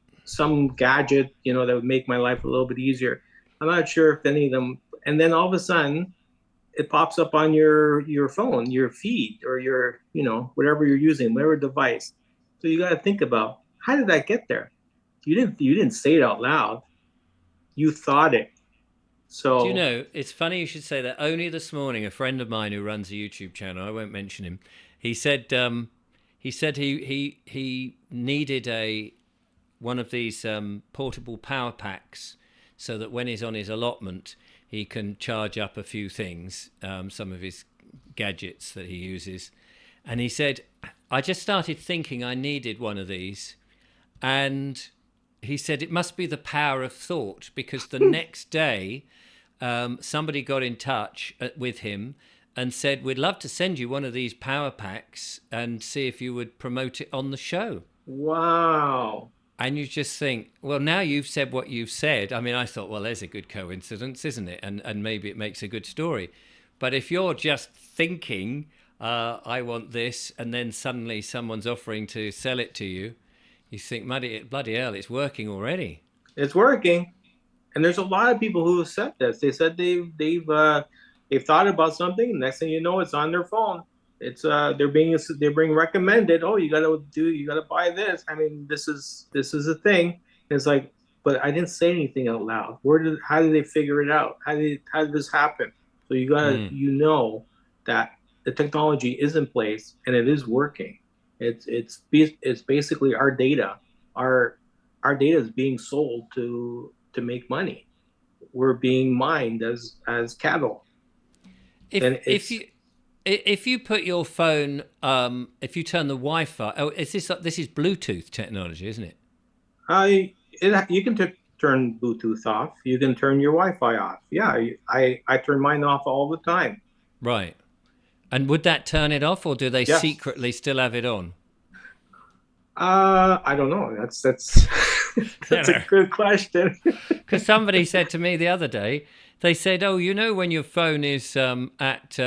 gadget, that would make my life a little bit easier. I'm not sure if any of them, and then all of a sudden it pops up on your phone, your feed, or your, whatever you're using, whatever device. So you got to think about, how did that get there? You didn't say it out loud. You thought it. So do you know, it's funny you should say that. Only this morning, a friend of mine who runs a YouTube channel, I won't mention him, he said he needed one of these portable power packs so that when he's on his allotment, he can charge up a few things, some of his gadgets that he uses. And he said, I just started thinking I needed one of these. And he said it must be the power of thought, because the next day somebody got in touch with him and said, we'd love to send you one of these power packs and see if you would promote it on the show. Wow. And you just think, well, now you've said what you've said. I mean, I thought, well, there's a good coincidence, isn't it? And maybe it makes a good story. But if you're just thinking, I want this, and then suddenly someone's offering to sell it to you, you think, bloody hell, it's working already. It's working. And there's a lot of people who have said this. They said they've thought about something. Next thing you know, it's on their phone. It's they're being recommended. Oh, you gotta buy this. I mean, this is a thing. And it's like, but I didn't say anything out loud. How did they figure it out? How did this happen? So you gotta that the technology is in place and it is working. It's basically our data. Our data is being sold to make money. We're being mined as cattle. If you put your phone, if you turn the Wi-Fi, this is Bluetooth technology, isn't it? You can turn Bluetooth off. You can turn your Wi-Fi off. Yeah, I turn mine off all the time. Right. And would that turn it off, or do they secretly still have it on? I don't know. That's that's a good question. Because somebody said to me the other day, they said, oh, when your phone is at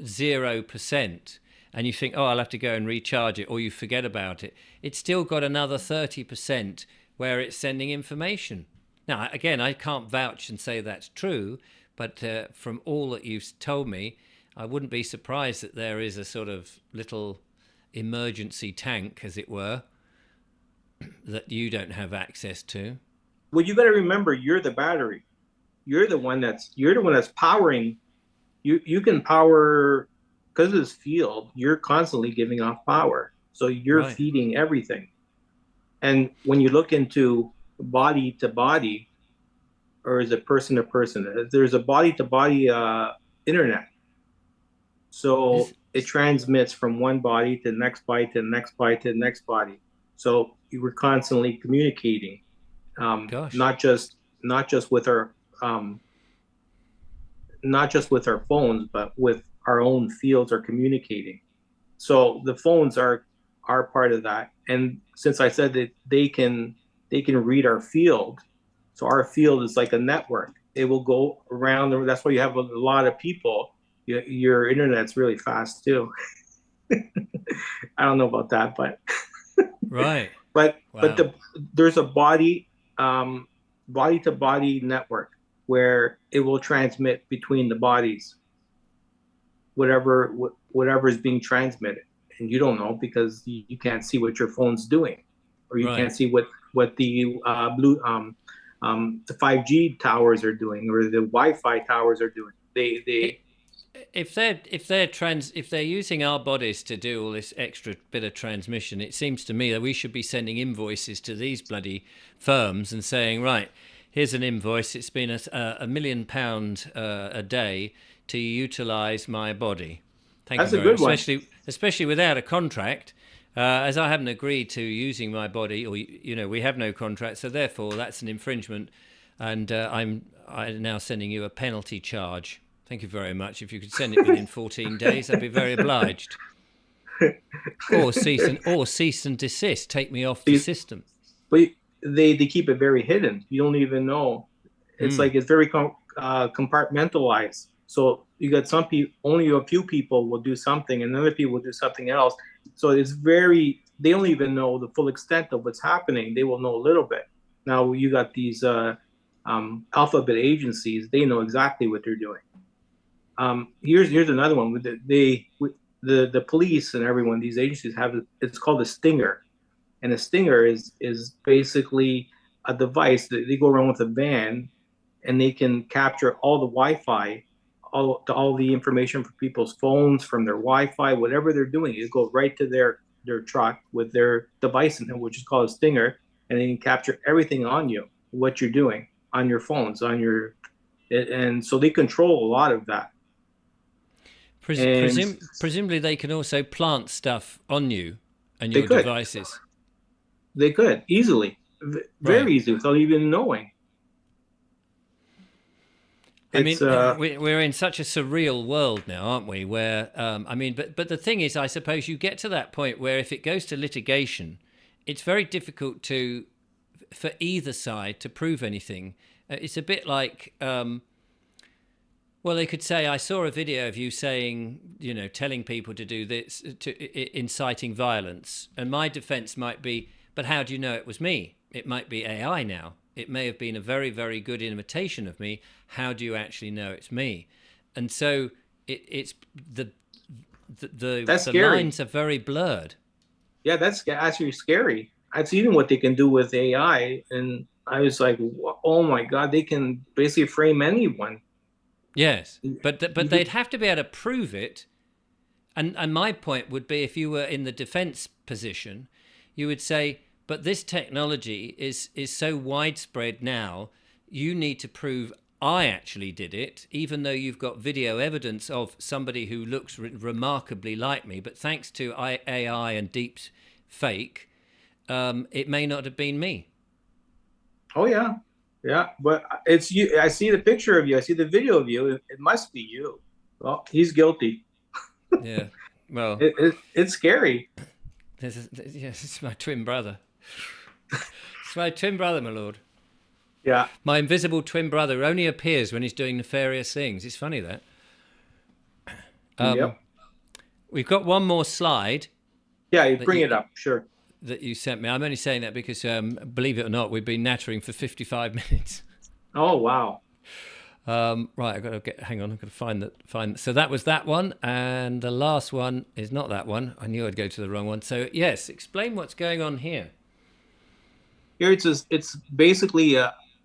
0%, and you think, oh, I'll have to go and recharge it, or you forget about it, it's still got another 30% where it's sending information. Now, again, I can't vouch and say that's true, but from all that you've told me, I wouldn't be surprised that there is a sort of little emergency tank, as it were, that you don't have access to. Well, you got to remember, you're the battery. You're the one that's powering. You can power, because of this field, you're constantly giving off power. So you're feeding everything. And when you look into body to body, or is it person to person, there's a body to body internet. So it transmits from one body to the next body to the next body to the next body. So we're constantly communicating, Gosh. not just with our um, not just with our phones, but with our own fields are communicating. So the phones are part of that. And since I said that they can read our field, so our field is like a network. It will go around. That's why you have a lot of people. Your internet's really fast too. I don't know about that, but Right. but Wow. there's a body to body network where it will transmit between the bodies, whatever is being transmitted, and you don't know because you can't see what your phone's doing, or you Right. can't see what the 5G towers are doing or the Wi-Fi towers are doing. They It, if they're using our bodies to do all this extra bit of transmission, it seems to me that we should be sending invoices to these bloody firms and saying, right, here's an invoice. It's been £1 million a day to utilize my body. Thank you That's a very much. good one. Especially without a contract, as I haven't agreed to using my body, or we have no contract, so therefore that's an infringement, and I'm now sending you a penalty charge. Thank you very much. If you could send it within 14 days, I'd be very obliged. Or cease and desist. Take me off the These, system. but they keep it very hidden. You don't even know. It's Hmm. like it's very compartmentalized. So you got some people, only a few people will do something, and other people will do something else. So it's very, they don't even know the full extent of what's happening. They will know a little bit. Now you got these alphabet agencies. They know exactly what they're doing. Here's another one. The police and everyone, these agencies have, it's called a stinger, and a stinger is basically a device that they go around with a van, and they can capture all the Wi-Fi, all the information from people's phones, from their Wi-Fi, whatever they're doing. It goes right to their truck with their device in it, which is called a stinger, and they can capture everything on you, what you're doing on your phones, and so they control a lot of that. And Presumably, they can also plant stuff on you and they your could, devices. they could easily, Right. very easily, without even knowing. I It's mean, we're in such a surreal world now, aren't we? Where but the thing is, I suppose you get to that point where if it goes to litigation, it's very difficult for either side to prove anything. It's a bit like, well, they could say, I saw a video of you saying, telling people to do this, inciting violence. And my defense might be, but how do you know it was me? It might be AI now. It may have been a very, very good imitation of me. How do you actually know it's me? And so it's that's the scary. lines are very blurred. Yeah, that's actually scary. I've seen what they can do with AI, and I was like, oh my God, they can basically frame anyone. Yes, but You could, they'd have to be able to prove it. And my point would be, if you were in the defense position, you would say, but this technology is so widespread now, you need to prove I actually did it, even though you've got video evidence of somebody who looks remarkably like me. But thanks to AI and deep fake, it may not have been me. oh yeah, yeah, but it's you. I see the picture of you. I see the video of you. It must be you. Well, he's guilty. Yeah. Well, It's scary. yes, it's my twin brother. It's my twin brother, my lord. Yeah. My invisible twin brother who only appears when he's doing nefarious things. It's funny that. Yep. We've got one more slide Yeah, you that bring it you up. Sure. that you sent me. I'm only saying that because, believe it or not, we've been nattering for 55 minutes. Oh wow. Right, I've got to hang on. I've got to find. So that was that one, and the last one is not that one. I knew I'd go to the wrong one. So yes, explain what's going on here. Here it's basically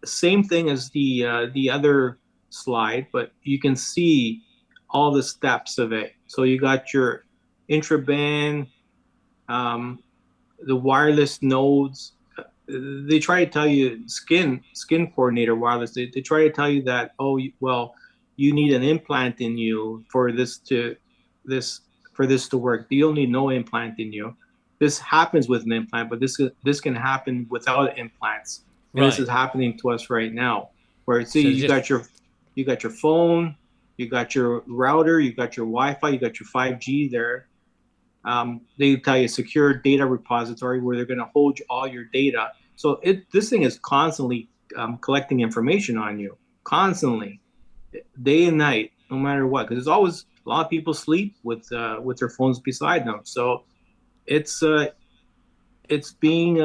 same thing as the other slide, but you can see all the steps of it. So you got your intraband, um, the wireless nodes. They try to tell you skin coordinator wireless. They try to tell you that, oh well, you need an implant in you for this for this to work. You don't need no implant in you. This happens with an implant, but this can happen without implants, and this Right. is happening to us right now. Where see, So just you got your phone, you got your router, you got your Wi-Fi, you got your 5G there. They tell you secure data repository where they're going to hold all your data. So this thing is constantly collecting information on you, constantly, day and night, no matter what. Because there's always a lot of people sleep with their phones beside them. So it's it's being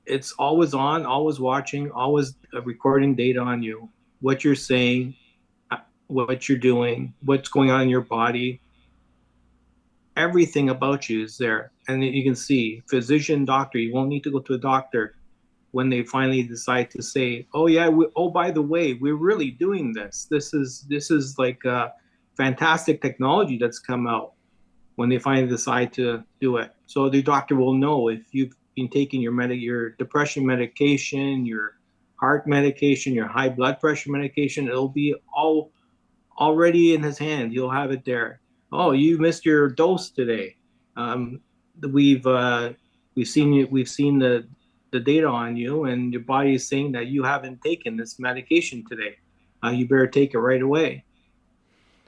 it's always on, always watching, always recording data on you, what you're saying, what you're doing, what's going on in your body. Everything about you is there, and you can see physician, doctor. You won't need to go to a doctor when they finally decide to say, "Oh yeah, oh by the way, we're really doing this. This is like fantastic technology that's come out." When they finally decide to do it, so the doctor will know if you've been taking your depression medication, your heart medication, your high blood pressure medication. It'll be all already in his hand. You'll have it there. Oh, you missed your dose today. Um, we've seen you. We've seen the data on you, and your body is saying that you haven't taken this medication today. You better take it right away,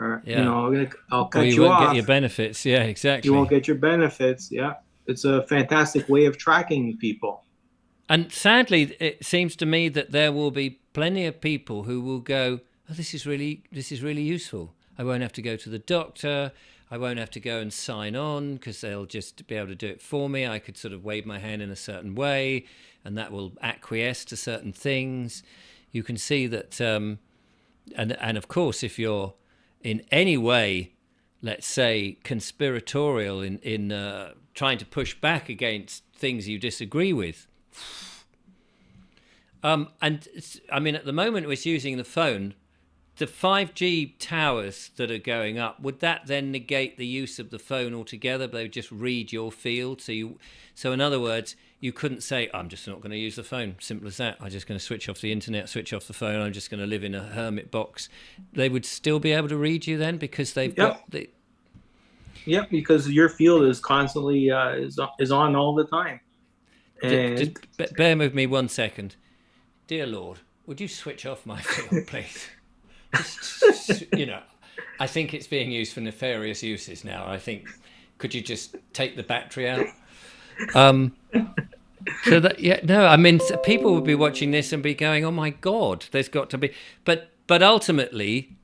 or yeah, I'll or cut you you won't get your off. benefits. Yeah, You won't exactly. get your benefits. Yeah, it's a fantastic way of tracking people. And sadly, it seems to me that there will be plenty of people who will go, "Oh, this is really useful. I won't have to go to the doctor. I won't have to go and sign on because they'll just be able to do it for me. I could sort of wave my hand in a certain way, and that will acquiesce to certain things." You can see that, and of course, if you're in any way, let's say, conspiratorial in trying to push back against things you disagree with. And I mean, at the moment, it's using the phone. The 5G towers that are going up, would that then negate the use of the phone altogether? They would just read your field. So in other words, you couldn't say, "I'm just not going to use the phone." Simple as that. I'm just going to switch off the internet, switch off the phone. I'm just going to live in a hermit box. They would still be able to read you then because they've Yep, got the. yep, because your field is constantly is on all the time, Just and bear with me 1 second. Dear Lord, would you switch off my field, please? Just, I think it's being used for nefarious uses now. I think, could you just take the battery out? Um, so that, yeah, no, I mean, people would be watching this and be going, "Oh my God, there's got to be," but ultimately,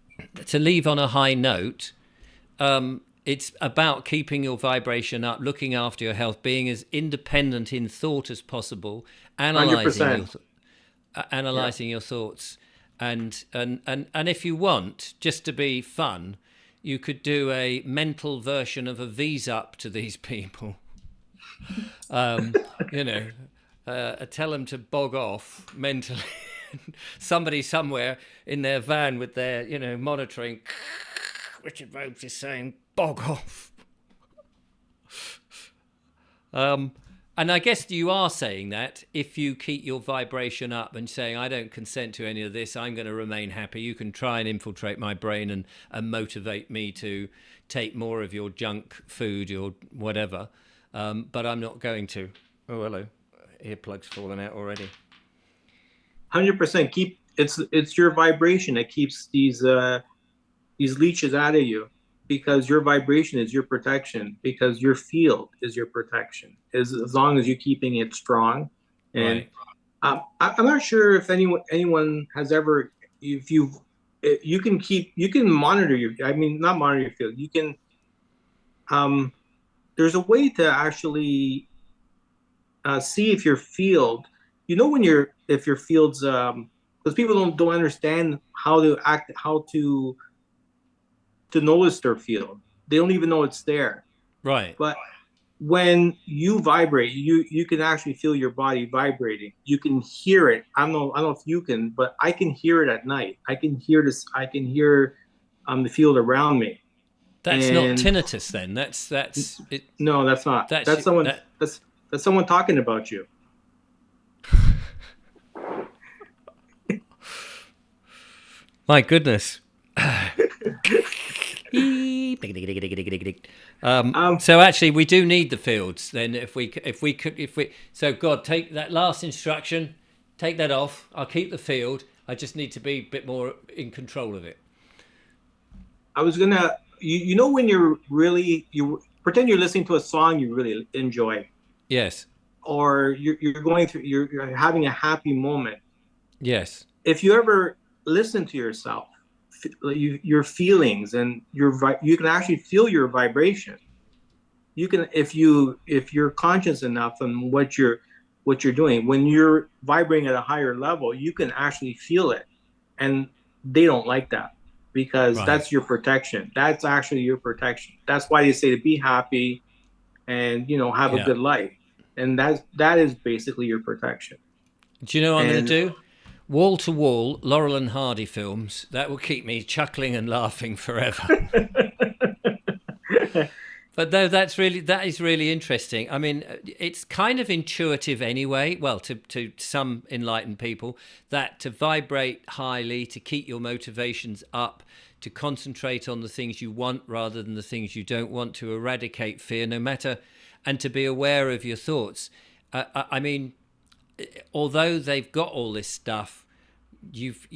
to leave on a high note, it's about keeping your vibration up, looking after your health, being as independent in thought as possible, 100%. Yeah. analyzing your thoughts, and if you want, just to be fun, you could do a mental version of a V's up to these people. um, you know Tell them to bog off mentally. Somebody somewhere in their van with their monitoring, Richard Vobes is saying bog off. And I guess you are saying that if you keep your vibration up and saying, "I don't consent to any of this, I'm going to remain happy," you can try and infiltrate my brain and motivate me to take more of your junk food or whatever. But I'm not going to. Oh, hello. Earplugs falling out already. 100%. It's your vibration that keeps these leeches out of you, because your vibration is your protection, because your field is your protection, as long as you're keeping it strong. And Right. I'm not sure if anyone has ever, if you can monitor your, I mean, not monitor your field, you can, um there's a way to actually see if your field, when you're if your field's, because people don't understand how to act, how to notice their field. They don't even know it's there. Right. But when you vibrate, you can actually feel your body vibrating. You can hear it. I don't know if you can, but I can hear it at night. I can hear this. I can hear the field around me. That's not And tinnitus then. That's it. no, that's not. That's That's someone. that. That's someone talking about you. My goodness. beep. Um, So actually, we do need the fields. Then, so God, take that last instruction, take that off. I'll keep the field. I just need to be a bit more in control of it. I was gonna, you know, when you pretend you're listening to a song you really enjoy, Yes, or you're going through, you're having a happy moment. yes, If you ever listen to yourself, your feelings and you can actually feel your vibration. You can, if you're conscious enough on what you're doing, when you're vibrating at a higher level, you can actually feel it, and they don't like that because right, that's your protection. That's actually your protection. That's why they say to be happy and have a yeah. good life, and that is basically your protection. Do you know what I'm going And to do? Wall to wall, Laurel and Hardy films. That will keep me chuckling and laughing forever. But though that is really interesting. I mean, it's kind of intuitive anyway. Well, to some enlightened people, that to vibrate highly, to keep your motivations up, to concentrate on the things you want rather than the things you don't want, to eradicate fear, no matter, and to be aware of your thoughts. I mean, although they've got all this stuff, you've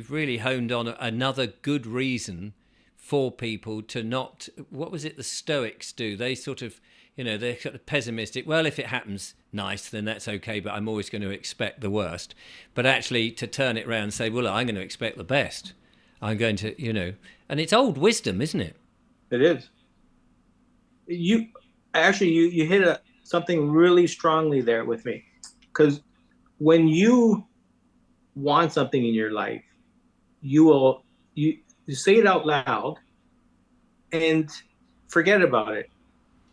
really honed on another good reason for people to not. What was it the Stoics do? They sort of, they're sort of pessimistic. Well, if it happens, nice, then that's okay. But I'm always going to expect the worst. But actually, to turn it around and say, well, I'm going to expect the best. I'm going to, and it's old wisdom, isn't it? it is. You actually you hit something really strongly there with me, because when you want something in your life, you say it out loud and forget about it,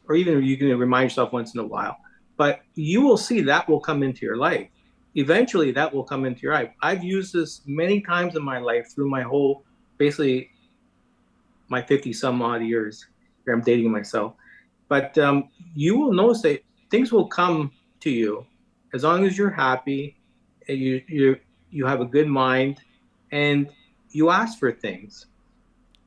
or even you can remind yourself once in a while. But you will see that will come into your life. Eventually, that will come into your life. I've used this many times in my life through my whole, basically, my 50 some odd years. Here I'm dating myself. But you will notice that things will come to you as long as you're happy and you have a good mind and you ask for things.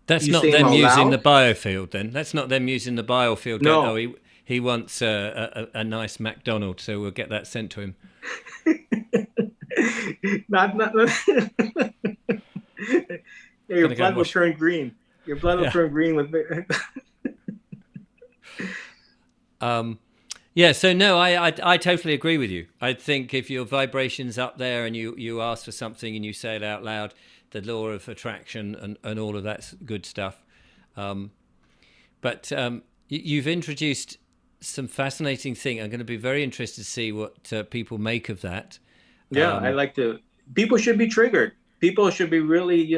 That's You not say them them out using the loud. biofield. Then that's not them using the biofield. Going, oh, No, he wants a nice McDonald's, so we'll get that sent to him. not. Yeah, your Gonna go and blood will wash. turn green. Your blood will Yeah. turn green with. Yeah, so no, I totally agree with you. I think if your vibration's up there and you ask for something and you say it out loud, the law of attraction and all of that good stuff. But you've introduced some fascinating thing. I'm going to be very interested to see what people make of that. Yeah, I like to. People should be triggered. People should be really,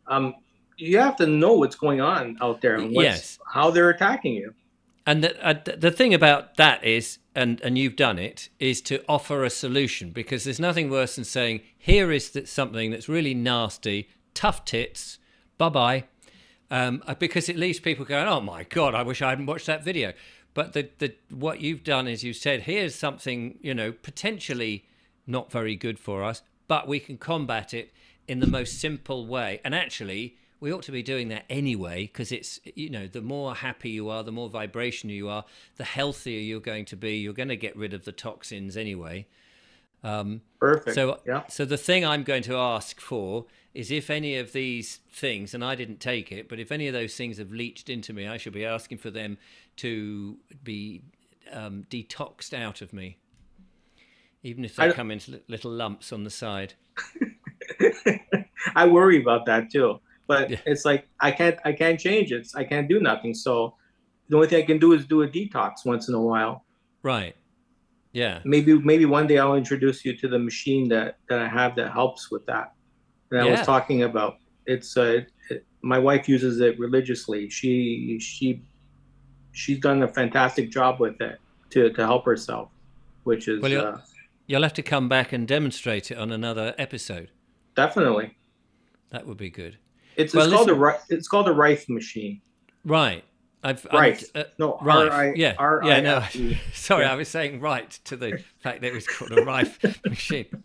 um, you have to know what's going on out there and Yes, how they're attacking you. and the thing about that is, and you've done it, is to offer a solution, because there's nothing worse than saying, here is something that's really nasty, tough tits, bye bye. Because it leaves people going, oh my God, I wish I hadn't watched that video. But what you've done is you said, here's something, potentially not very good for us, but we can combat it in the most simple way. And actually, we ought to be doing that anyway, because it's, the more happy you are, the more vibration you are, the healthier you're going to be. You're going to get rid of the toxins anyway. Perfect. So, Yeah. so the thing I'm going to ask for is, if any of these things, and I didn't take it, but if any of those things have leached into me, I should be asking for them to be detoxed out of me, even if they I come in little lumps on the side. I worry about that too. But Yeah. it's like I can't change it. I can't do nothing. So the only thing I can do is do a detox once in a while. Right. Yeah. Maybe one day I'll introduce you to the machine that I have that helps with that. And I was Yeah. talking about. It's my wife uses it religiously. She's done a fantastic job with it to help herself, which Well, is you'll have to come back and demonstrate it on another episode. definitely. That would be good. It's Well, it's called listen. it's called a Rife machine. Right. Rife. No, Rife. Yeah, yeah. No, R-I-F-E. sorry, Yeah. I was saying right to the fact that it was called a Rife machine.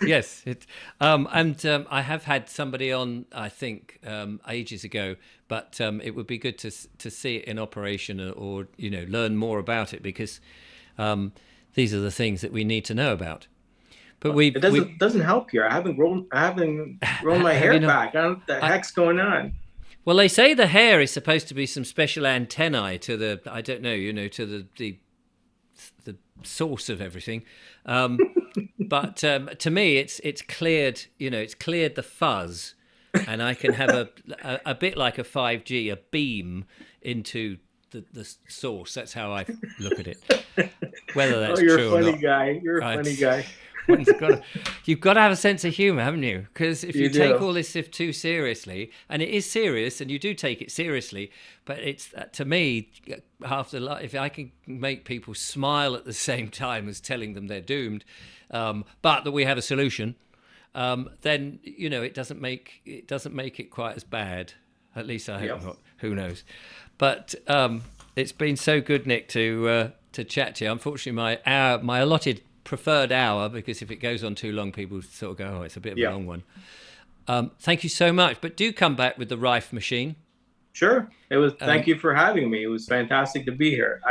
Yes, it. I have had somebody on, I think, ages ago, but it would be good to see it in operation, or learn more about it, because these are the things that we need to know about. But Well, it doesn't help here. I haven't grown my have hair you not? back. I don't know what the I, heck's going on. well, they say the hair is supposed to be some special antennae to the, I don't know, to the source of everything. But to me, it's cleared, it's cleared the fuzz, and I can have a bit like a 5G, a beam into the source. That's how I look at it. Whether Oh, that's you're a true or funny not, guy. You're a funny guy. you've got to have a sense of humor, haven't you? Because if You you take do. all this stuff too seriously, and it is serious, and you do take it seriously, but it's to me half the life. If I can make people smile at the same time as telling them they're doomed, but that we have a solution, then it doesn't make it quite as bad. At least I hope Yep. not. Who knows? But it's been so good, Nick, to chat to you. Unfortunately, my allotted preferred hour, because if it goes on too long, people sort of go, oh, it's a bit of a Yeah. long one. Thank you so much. But do come back with the Rife machine. Sure. It was. Thank you for having me. It was fantastic to be here.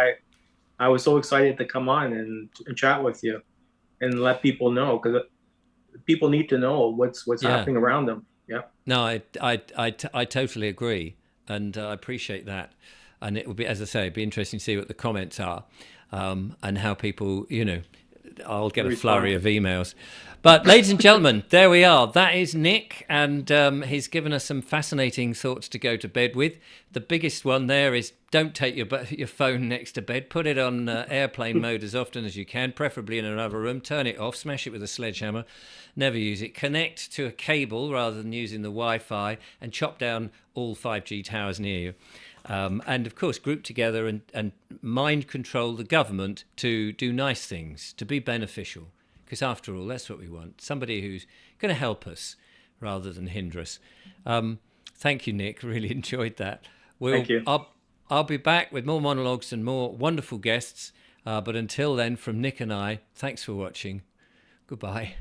I was so excited to come on and chat with you and let people know, because people need to know what's Yeah. happening around them. Yeah. No, I totally agree, and I appreciate that. And it would be, as I say, it'd be interesting to see what the comments are, and how people, I'll get a flurry of emails. But ladies and gentlemen, there we are. That is Nick, and he's given us some fascinating thoughts to go to bed with. The biggest one there is, don't take your phone next to bed. Put it on airplane mode as often as you can, preferably in another room. Turn it off, smash it with a sledgehammer. Never use it. Connect to a cable rather than using the Wi-Fi, and chop down all 5G towers near you. And of course, group together and mind control the government to do nice things, to be beneficial. Because after all, that's what we want. Somebody who's going to help us rather than hinder us. Thank you, Nick. Really enjoyed that. Thank you. I'll be back with more monologues and more wonderful guests. But until then, from Nick and I, thanks for watching. Goodbye.